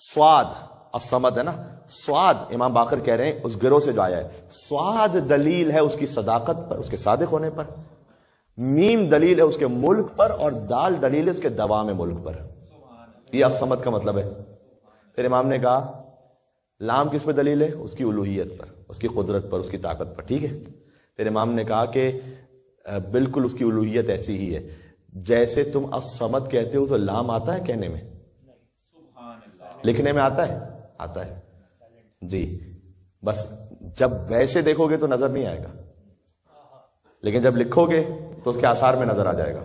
صاد الصمد ہے نا، صاد امام باقر کہہ رہے ہیں اس گروہ سے جو آیا ہے، صاد دلیل ہے اس کی صداقت پر، اس کے صادق ہونے پر. میم دلیل ہے اس کے ملک پر، اور دال دلیل ہے اس کے دوام ملک پر. یہ الصمد کا مطلب ہے. پھر امام نے کہا لام کس پہ دلیل ہے؟ اس کی الوہیت پر، اس کی قدرت پر، اس کی طاقت پر. ٹھیک ہے. پھر امام نے کہا کہ بالکل اس کی الوہیت ایسی ہی ہے جیسے تم الصمد کہتے ہو تو لام آتا ہے کہنے میں، لکھنے میں آتا ہے، آتا ہے جی. بس جب ویسے دیکھو گے تو نظر نہیں آئے گا، لیکن جب لکھو گے تو اس کے آثار میں نظر آ جائے گا.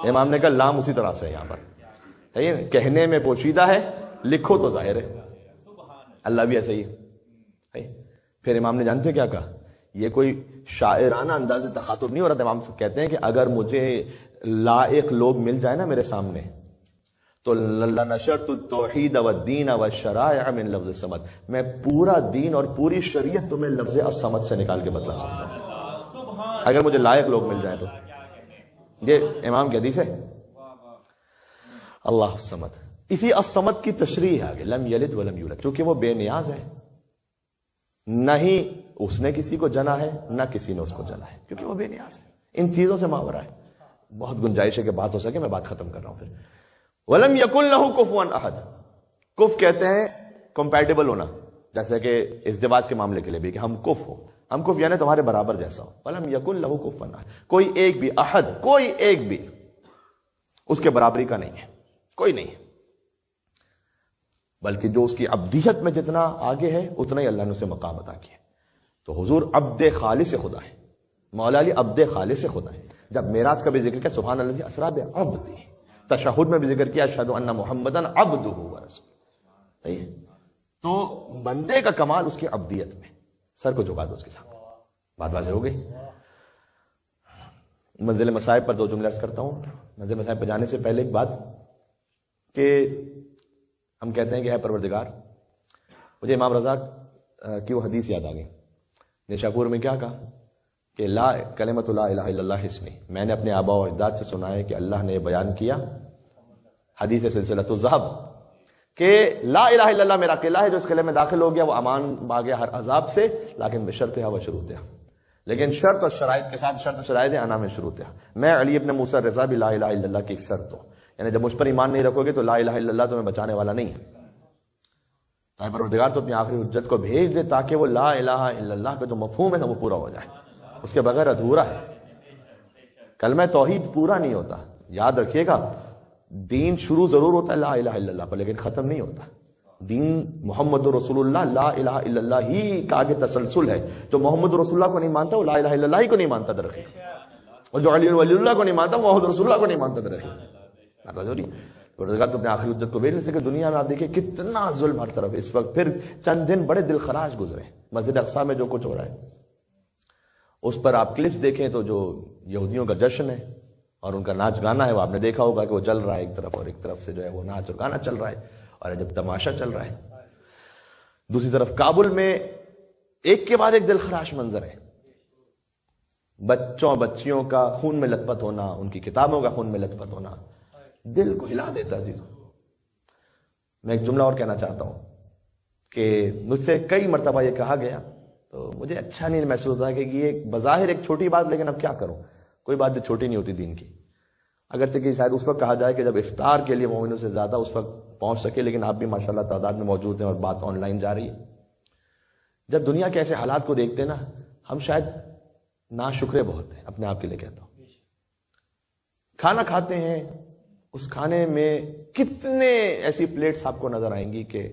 امام نے کہا لام اسی طرح سے ہے یہاں پر، کہنے میں پوشیدہ ہے، لکھو تو ظاہر ہے. اللہ بھی ایسا ہی ہے. پھر امام نے جانتے کیا کہا؟ یہ کوئی شاعرانہ انداز تخاطب نہیں ہو رہا تھا. امام کہتے ہیں کہ اگر مجھے لائق لوگ مل جائے نا میرے سامنے تو لنشرت التوحید والدین والشرائع من لفظ الصمد، میں پورا دین اور پوری شریعت تمہیں لفظ الصمد سے نکال کے بتلا سکتا ہوں اگر مجھے لائق لوگ مل جائیں تو۔ یہ امام کی حدیث ہے، اللہ الصمد۔ اسی الصمد کی تشریح ہے لم یلد ولم یولد، کیونکہ وہ بے نیاز ہے، نہ ہی اس نے کسی کو جنا ہے نہ کسی نے اس کو جنا ہے، کیونکہ وہ بے نیاز ہے۔ ان چیزوں سے ماورا ہے، بہت گنجائش ہے کہ بات ہو سکے، میں بات ختم کر رہا ہوں پھر۔ وَلَمْ يَكُنْ لَهُ كُفُوًا أَحَدٌ، کف کہتے ہیں کمپیٹیبل ہونا، جیسے کہ ازدواج کے معاملے کے لیے بھی کہ ہم کف ہو، ہم کف یعنی تمہارے برابر جیسا ہو۔ وَلَمْ يَكُنْ لَهُ كُفُوًا أَحَدٌ، کوئی ایک بھی، احد کوئی ایک بھی اس کے برابری کا نہیں ہے، کوئی نہیں ہے، بلکہ جو اس کی عبدیت میں جتنا آگے ہے اتنا ہی اللہ نے اسے مقام عطا کیا۔ تو حضور عبد خالص خدا ہے، مولا علی عبد خالص خدا ہے۔ جب معراج کا بھی ذکر کیا سبحان اللہ اسرا بعبدہ، تشہد میں بھی ذکر کیا اشہد ان محمدًا عبدہ ورسولہ، صحیح ہے؟ تو بندے کا کمال اس کی عبدیت میں، سر کو جھکا دو اس کے سامنے۔ بات واضح ہو گئی؟ منزل مصائب پر دو جملے عرض کرتا ہوں۔ منزل مصائب پہ جانے سے پہلے ایک بات کہ ہم کہتے ہیں کہ اے پروردگار، مجھے امام رضا کی وہ حدیث یاد آ گئی، نیشاپور میں کیا کہا کہ لا کلمۃ لا الہ الا اللہ حسنی، میں نے اپنے آباء و اجداد سے سنا ہے کہ اللہ نے یہ بیان کیا حدیث سلسلۃ الذہب کہ لا الہ الا اللہ میرا قلعہ ہے، جو اس قلعے میں داخل ہو گیا وہ امان پا گیا ہر عذاب سے، لیکن بشرطہا و شروطہا، لیکن شرط اور شرائط کے ساتھ، شرط و شرائط انا من شروطہا، میں علی ابن موسیٰ رضا بھی لا الہ الا اللہ کی ایک شرط ہوں، یعنی جب مجھ پر ایمان نہیں رکھو گے تو لا الہ الا اللہ تمہیں بچانے والا نہیں ہے۔ تو پروردگار تو اپنی آخری حجت کو بھیج دے تاکہ وہ لا الہ الا اللہ کا جو مفہوم ہے نا وہ پورا ہو جائے، اس کے بغیر ادھورا ہے۔ کلمہ توحید پورا نہیں ہوتا، یاد رکھیے گا، دین شروع ضرور ہوتا ہے لا الہ الا اللہ پر، لیکن ختم نہیں ہوتا۔ دین محمد رسول اللہ لا الہ الا اللہ ہی کا آگے تسلسل ہے۔ جو محمد رسول اللہ کو نہیں مانتا وہ لا الہ الا اللہ ہی کو نہیں مانتا درحقیقت، اور جو علی ولی اللہ کو نہیں مانتا وہ محمد رسول اللہ کو نہیں مانتا درحقیقت۔ پروردگار تو اپنے آخری حجت کو بھیج دے کہ دنیا میں آپ دیکھیں کتنا ظلم ہر طرف اس وقت۔ پھر چند دن بڑے دل خراش گزرے، مسجد اقصی میں جو کچھ ہو رہا ہے اس پر آپ کلپس دیکھیں تو جو یہودیوں کا جشن ہے اور ان کا ناچ گانا ہے وہ آپ نے دیکھا ہوگا کہ وہ چل رہا ہے ایک طرف، اور ایک طرف سے جو ہے وہ ناچ اور گانا چل رہا ہے، اور جب تماشا چل رہا ہے۔ دوسری طرف کابل میں ایک کے بعد ایک دل خراش منظر ہے، بچوں بچیوں کا خون میں لت پت ہونا، ان کی کتابوں کا خون میں لت پت ہونا دل کو ہلا دیتا ہے عزیزوں۔ میں ایک جملہ اور کہنا چاہتا ہوں کہ مجھ سے کئی مرتبہ یہ کہا گیا تو مجھے اچھا نہیں محسوس ہوتا کہ یہ بظاہر ایک چھوٹی بات، لیکن اب کیا کروں، کوئی بات جو چھوٹی نہیں ہوتی دین کی، اگرچہ کہ شاید اس وقت کہا جائے کہ جب افطار کے لیے مومنوں سے زیادہ اس وقت پہنچ سکے، لیکن آپ بھی ماشاءاللہ تعداد میں موجود ہیں اور بات آن لائن جا رہی ہے۔ جب دنیا کے ایسے حالات کو دیکھتے ہیں نا، ہم شاید ناشکرے بہت ہیں، اپنے آپ کے لیے کہتا ہوں۔ کھانا کھاتے ہیں، اس کھانے میں کتنے ایسی پلیٹس آپ کو نظر آئیں گی کہ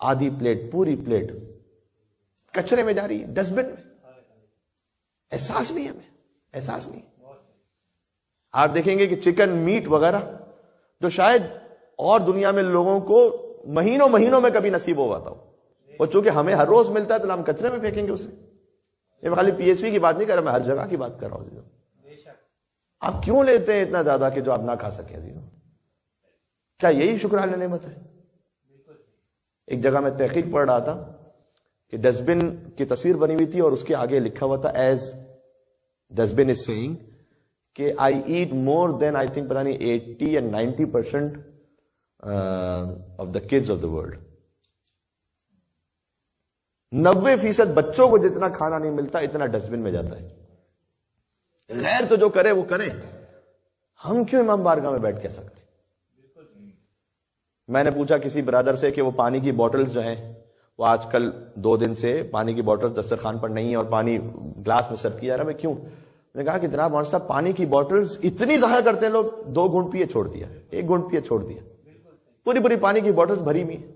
آدھی پلیٹ، پوری پلیٹ کچرے میں جا رہی ہے، ڈسٹ بن میں۔ احساس نہیں ہے ہمیں، احساس نہیں۔ آپ دیکھیں گے کہ چکن میٹ وغیرہ جو شاید اور دنیا میں لوگوں کو مہینوں مہینوں میں کبھی نصیب ہو پاتا ہو، اور چونکہ ہمیں ہر روز ملتا ہے تو ہم کچرے میں پھینکیں گے اسے۔ یہ میں خالی پی ایس وی کی بات نہیں کر رہا، میں ہر جگہ کی بات کر رہا ہوں۔ آپ کیوں لیتے ہیں اتنا زیادہ کہ جو آپ نہ کھا سکیں عزیزوں؟ کیا یہی شکرانہ نعمت ہے؟ ایک جگہ میں تحقیق پڑھ رہا تھا کہ ڈسٹ بن کی تصویر بنی ہوئی تھی اور اس کے آگے لکھا ہوا تھا ایز ڈسٹ بن از سیئنگ کہ آئی at more then I think پتہ نہیں 80 یا 90% of the kids of the world. 90% بچوں کو جتنا کھانا نہیں ملتا اتنا ڈسٹ بن میں جاتا ہے۔ غیر تو جو کرے وہ کرے، ہم کیوں امام بارگاہ میں بیٹھ کے ایسا کریں؟ میں نے پوچھا کسی برادر سے کہ وہ پانی کی بوٹلز جو ہیں وہ آج کل 2 دن سے پانی کی بوٹل دسترخوان پر نہیں ہے اور پانی گلاس میں سرو کیا جا رہا ہے، کیوں؟ میں نے کہا کہ جناب مولانا صاحب پانی کی بوٹلز اتنی ضائع کرتے ہیں لوگ، 2 گھونٹ پیے چھوڑ دیا، 1 گھونٹ پیے چھوڑ دیا، پوری پانی کی بوٹلز بھری ہوئی ہیں۔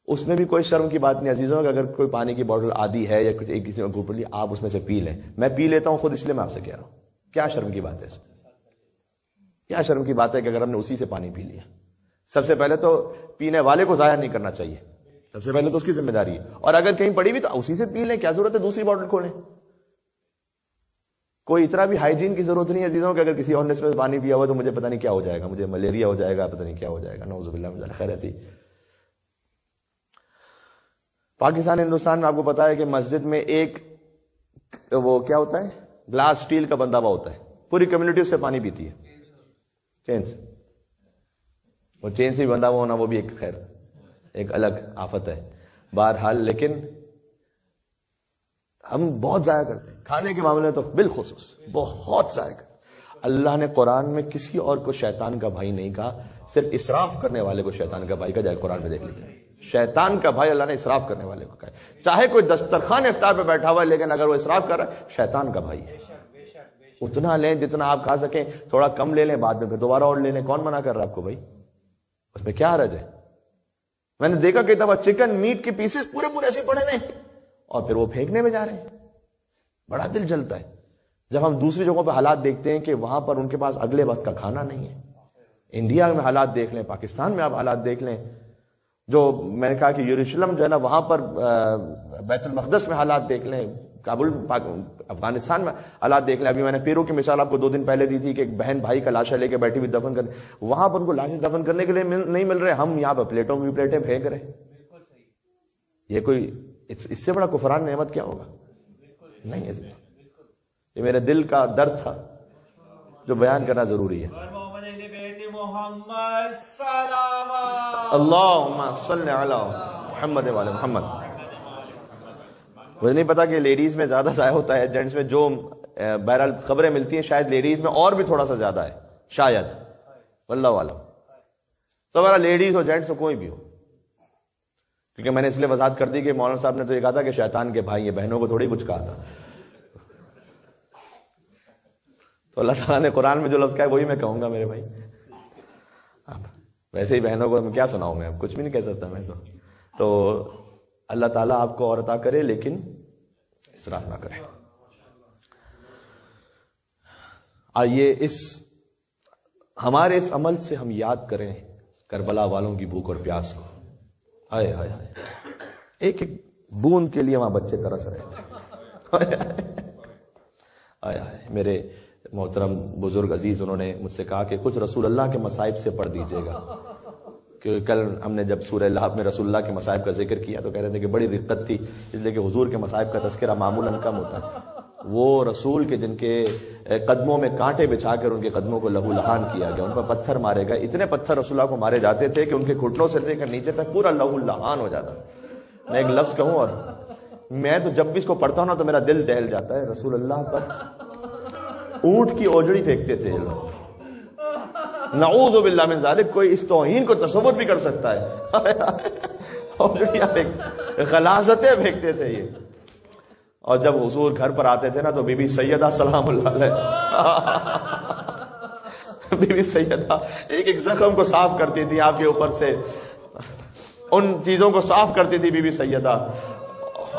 اس میں بھی کوئی شرم کی بات نہیں عزیزوں، کہ اگر کوئی پانی کی بوٹل آدھی ہے یا کچھ ایک کسی نے گھونٹ لی آپ اس میں سے پی لیں۔ میں پی لیتا ہوں خود، اس لیے میں آپ سے کہہ رہا ہوں، کیا شرم کی بات ہے اس میں؟ کیا شرم کی بات ہے کہ اگر ہم نے اسی سے پانی پی لیا؟ سب سے پہلے تو پینے والے کو ضائع نہیں کرنا چاہیے، سب سے پہلے تو اس کی ذمہ داری ہے، اور اگر کہیں پڑی بھی تو اسی سے پی لیں، کیا ضرورت ہے دوسری بوٹل کھولیں؟ کوئی اتنا بھی ہائیجین کی ضرورت نہیں ہے عزیزوں کہ اگر کسی اور نے اس میں پانی پیا ہوا تو مجھے پتہ نہیں کیا ہو جائے گا، مجھے ملیریا ہو جائے گا، پتہ نہیں کیا ہو جائے گا، نعوذ باللہ من ذالک۔ خیر ایسی پاکستان ہندوستان میں آپ کو پتا ہے کہ مسجد میں ایک وہ کیا ہوتا ہے، گلاس سٹیل کا بندہ ہوا ہوتا ہے، پوری کمیونٹی اس سے پانی پیتی ہے، چین سے۔ وہ چین سے بھی بندہ ہوا ہونا وہ بھی ایک خیر ایک الگ آفت ہے بہرحال، لیکن ہم بہت ضائع کرتے ہیں کھانے کے معاملے میں، تو بالخصوص بہت ضائع کرتے ہیں۔ اللہ نے قرآن میں کسی اور کو شیطان کا بھائی نہیں کہا، صرف اسراف کرنے والے کو شیطان کا بھائی کا، جائے قرآن میں دیکھ لیجیے، شیطان کا بھائی اللہ نے اسراف کرنے والے کو کہا ہے۔ چاہے کوئی دسترخوان افطار پہ بیٹھا ہوا ہے لیکن اگر وہ اسراف کر رہا ہے، شیطان کا بھائی ہے۔ اتنا لیں جتنا آپ کھا سکیں، تھوڑا کم لے لیں، بعد میں پھر دوبارہ اور لے لیں، کون منع کر رہا ہے آپ کو بھائی؟ اس میں کیا حرج ہے؟ میں نے دیکھا کئی دفعہ چکن میٹ کے پیسز پورے پورے ایسے پڑے ہیں اور پھر وہ پھینکنے میں جا رہے ہیں، بڑا دل جلتا ہے جب ہم دوسری جگہوں پہ حالات دیکھتے ہیں کہ وہاں پر ان کے پاس اگلے وقت کا کھانا نہیں ہے۔ انڈیا میں حالات دیکھ لیں، پاکستان میں آپ حالات دیکھ لیں، جو میں نے کہا کہ یروشلم جو ہے نا وہاں پر بیت المقدس میں حالات دیکھ لیں، کابل افغانستان میں حالات دیکھ لیں۔ ابھی میں نے پیرو کی مثال آپ کو 2 دن پہلے دی تھی کہ ایک بہن بھائی کا لاشا لے کے بیٹھی ہوئی دفن کرنے، وہاں پر ان کو لاشیں دفن کرنے کے لیے نہیں مل رہے، ہم یہاں پہ پلیٹوں میں پلیٹیں پھینک رہے ہیں۔ یہ کوئی اس سے بڑا کفران نعمت کیا ہوگا؟ نہیں ہے۔ یہ میرے دل کا درد تھا جو بیان کرنا ضروری ہے۔ اللہم صلی علی محمد وعلی محمد۔ مجھے نہیں پتا کہ لیڈیز میں زیادہ ضائع ہوتا ہے جینٹس میں، جو بہرحال خبریں ملتی ہیں شاید لیڈیز میں اور بھی تھوڑا سا زیادہ ہے، شاید، واللہ عالم۔ تو ہمارا لیڈیز ہو جینٹس ہو کوئی بھی ہو، کیونکہ میں نے اس لیے وضاحت کر دی کہ مولانا صاحب نے تو یہ کہا تھا کہ شیطان کے بھائی ہیں، بہنوں کو تھوڑی کچھ کہا تھا۔ تو اللہ تعالیٰ نے قرآن میں جو لفظ کہا ہے وہی میں کہوں گا میرے بھائی۔ ویسے ہی بہنوں کو میں کیا سناؤں، میں کچھ بھی نہیں کہہ سکتا میں تو اللہ تعالیٰ آپ کو اور عطا کرے لیکن اسراف نہ کرے۔ آئیے ہمارے اس عمل سے ہم یاد کریں کربلا والوں کی بھوک اور پیاس کو۔ ہائے ہائے ہائے، ایک ایک بوند کے لیے وہاں بچے ترس رہے تھے۔ ہائے ہائے، میرے محترم بزرگ عزیز انہوں نے مجھ سے کہا کہ کچھ رسول اللہ کے مصائب سے پڑھ دیجیے گا، کیونکہ کل ہم نے جب سورہ لہب میں رسول اللہ کے مصائب کا ذکر کیا تو کہہ رہے تھے کہ بڑی رقت تھی، اس لیے کہ حضور کے مصائب کا تذکرہ معمولاً کم ہوتا ہے۔ وہ رسول کے جن کے قدموں میں کانٹے بچھا کر ان کے قدموں کو لہو لہان کیا گیا، ان پر پتھر مارے گئے، اتنے پتھر رسول اللہ کو مارے جاتے تھے کہ ان کے گھٹنوں سے لے کر نیچے تک پورا لہو لہان ہو جاتا۔ میں ایک لفظ کہوں اور میں تو جب بھی اس کو پڑھتا ہوں نا تو میرا دل دہل جاتا ہے۔ رسول اللہ پر اونٹ کی اوجڑی پھینکتے تھے یہ لوگ، نعوذ باللہ من ذالک۔ کوئی اس توہین کو تصور بھی کر سکتا ہے؟ اوجڑیاں پھینکتے، غلاظتیں پھینکتے تھے یہ۔ اور جب حضور گھر پر آتے تھے نا تو بی بی سیدہ سلام اللہ علیہ، بی بی سیدہ ایک ایک زخم کو صاف کرتی تھی آپ کے اوپر سے، ان چیزوں کو صاف کرتی تھی بی بی سیدہ۔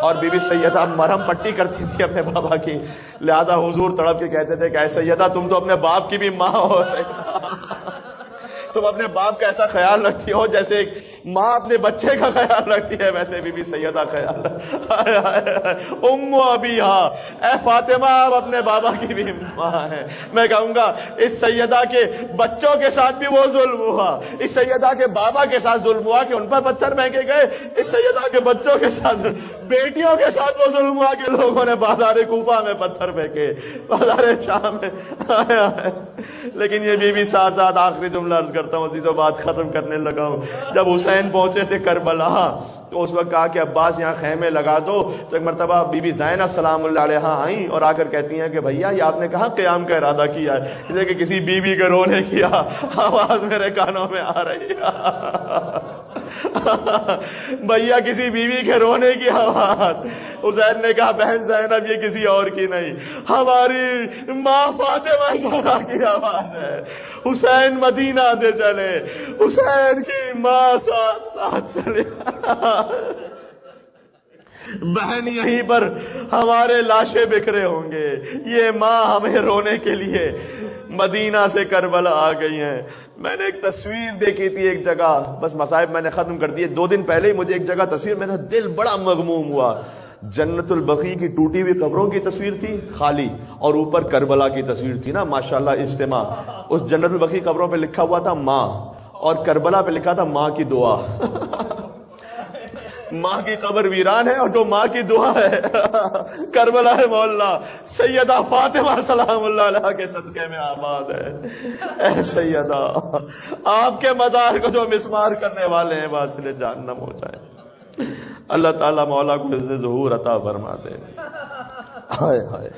اور بی بی سیدہ مرہم پٹی کرتی تھی اپنے بابا کی، لہذا حضور تڑپ کے کہتے تھے کہ اے سیدہ تم تو اپنے باپ کی بھی ماں ہو، تم اپنے باپ کا ایسا خیال رکھتی ہو جیسے ایک ماں اپنے بچے کا خیال رکھتی ہے، ویسے بی بی سیدہ خیال ام ابیہا، اے فاطمہ آپ اپنے بابا کی بھی ماں ہیں۔ میں کہوں گا اس سیدہ کے بچوں کے ساتھ بھی وہ ظلم ہوا، اس سیدہ کے بابا کے ساتھ ظلم ہوا کہ ان پر پتھر پھینکے گئے، اس سیدہ کے بچوں کے ساتھ، بیٹیوں کے ساتھ وہ ظلم ہوا کہ لوگوں نے بازار کوفہ میں پتھر پھینکے، بازار شام میں۔ لیکن یہ بی بی ساتھ ساتھ آخری جملہ عرض کرتا ہوں، اسی تو بات ختم کرنے لگا ہوں۔ جب حسین پہنچے تھے کربلا تو اس وقت کہا کہ عباس یہاں خیمے لگا دو، تو ایک مرتبہ بی بی زینب سلام اللہ علیہا آئیں اور آ کر کہتی ہیں کہ بھیا یہ آپ نے کہاں قیام کا ارادہ کیا ہے؟ اس لیے کہ کسی بیوی کے رونے کی آواز میرے کانوں میں آ رہی ہے۔ بھیا کسی بیوی کے رونے کی آواز۔ حسین نے کہا بہن زینب یہ کسی اور کی نہیں، ہماری ماں فاطمہ زہرا کی آواز ہے۔ حسین مدینہ سے چلے، حسین کی ماں ساتھ ساتھ چلے، بہن یہیں پر ہمارے لاشیں بکھرے ہوں گے، یہ ماں ہمیں رونے کے لیے مدینہ سے کربلا آ گئی ہیں۔ میں نے ایک تصویر دیکھی تھی ایک جگہ، بس مصائب میں نے ختم کر دیے، 2 دن پہلے ہی مجھے ایک جگہ تصویر، میرا دل بڑا مغموم ہوا۔ جنت البقیع کی ٹوٹی ہوئی قبروں کی تصویر تھی خالی، اور اوپر کربلا کی تصویر تھی نا ماشاءاللہ اجتماع. اس جنت البقیع قبروں پہ لکھا ہوا تھا ماں، اور کربلا پہ لکھا تھا ماں کی دعا. ماں کی قبر ویران ہے اور تو ماں کی دعا ہے. کربلا ہے مولا، سیدہ فاطمہ سلام اللہ علیہ کے صدقے میں آباد ہے. اے سیدہ، آپ کے مزار کو جو مسمار کرنے والے ہیں واسل جہنم ہو جائے. اللہ تعالیٰ مولا کو حسن ظہور عطا فرما دے. ہائے ہائے.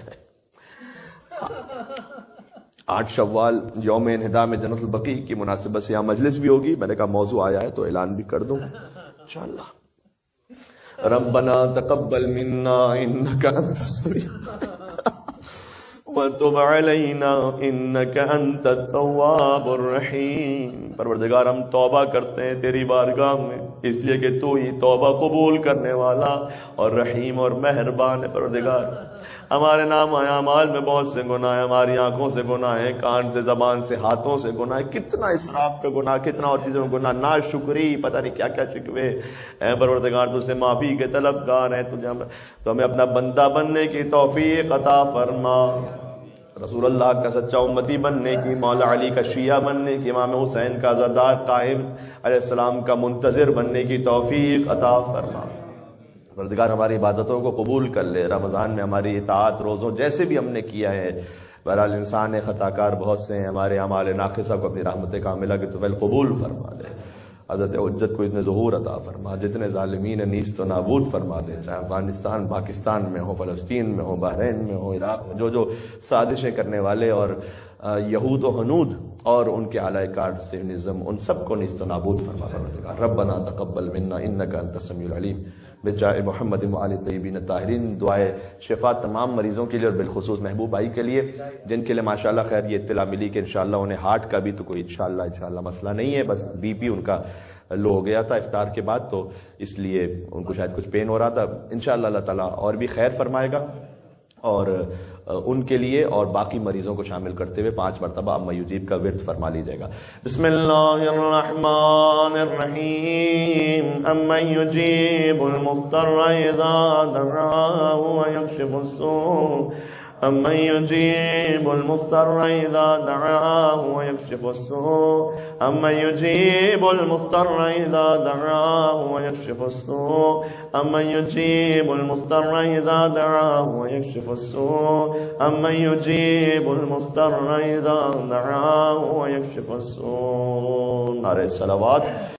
8 شوال یوم انہداء میں جنت البقیع کی مناسبت سے یہاں مجلس بھی ہوگی. میں نے کہا موضوع آیا ہے تو اعلان بھی کر دوں انشاءاللہ. ربنا تقبل منا انك انت السميع وتب علينا انك انت التواب الرحیم. پروردگار ہم توبہ کرتے ہیں تیری بارگاہ میں اس لیے کہ تو ہی توبہ قبول کرنے والا اور رحیم اور مہربان ہے. پروردگار ہمارے نام اعمال میں بہت سے گناہ ہیں، ہماری آنکھوں سے گناہ ہیں، کان سے، زبان سے، ہاتھوں سے گناہ ہے، کتنا اسراف کا گناہ، کتنا اور چیزوں کا گناہ، ناشکری، پتہ نہیں کیا کیا شکوے. اے پروردگار تجھ سے معافی کے طلبگار ہیں، تو ہمیں اپنا بندہ بننے کی توفیق عطا فرما، رسول اللہ کا سچا امتی بننے کی، مولا علی کا شیعہ بننے کی، امام حسین کا عزادار قائم علیہ السلام کا منتظر بننے کی توفیق عطا فرما. پروردگار ہماری عبادتوں کو قبول کر لے. رمضان میں ہماری اطاعت روزوں جیسے بھی ہم نے کیا ہے، بہرحال انسان خطا کار بہت سے ہیں، ہمارے اعمال ناقصہ کو اپنی رحمت کاملہ کے طفیل قبول فرما دے. حضرت حجت کو اتنے ظہور عطا فرما، جتنے ظالمین نیست و نابود فرما دے، چاہے افغانستان، پاکستان میں ہو، فلسطین میں ہو، بحرین میں ہو، عراق میں، جو سازشیں کرنے والے اور یہود و حنود اور ان کے اعلی کار سے نظم، ان سب کو نیست و نابود فرما. پروردگار ربنا تقبل منا انک انت السمیع العلیم بجائے محمد و آل طیبین الطاہرین. دعائے شفا تمام مریضوں کے لیے اور بالخصوص محبوب بھائی کے لیے جن کے لیے ماشاءاللہ خیر یہ اطلاع ملی کہ انشاءاللہ انہیں ہارٹ کا بھی تو کوئی انشاءاللہ مسئلہ نہیں ہے، بس بی پی ان کا لو ہو گیا تھا افطار کے بعد، تو اس لیے ان کو شاید کچھ پین ہو رہا تھا. انشاءاللہ اللہ تعالیٰ اور بھی خیر فرمائے گا. اور ان کے لیے اور باقی مریضوں کو شامل کرتے ہوئے 5 مرتبہ اما یجیب کا ورد فرما لیجیے گا. بسم اللہ الرحمن الرحیم. اما یجیب المضطر اذا دعاہ ویکشف السوء. أَمَّن يُجِيبُ الْمُضْطَرَّ إِذَا دَعَاهُ وَيَكْشِفُ السُّوءَ. أَمَّن يُجِيبُ الْمُضْطَرَّ إِذَا دَعَاهُ وَيَكْشِفُ السُّوءَ. أَمَّن يُجِيبُ الْمُضْطَرَّ إِذَا دَعَاهُ وَيَكْشِفُ السُّوءَ. أَمَّن يُجِيبُ الْمُضْطَرَّ إِذَا دَعَاهُ وَيَكْشِفُ السُّوءَ. نعرہ صلوات.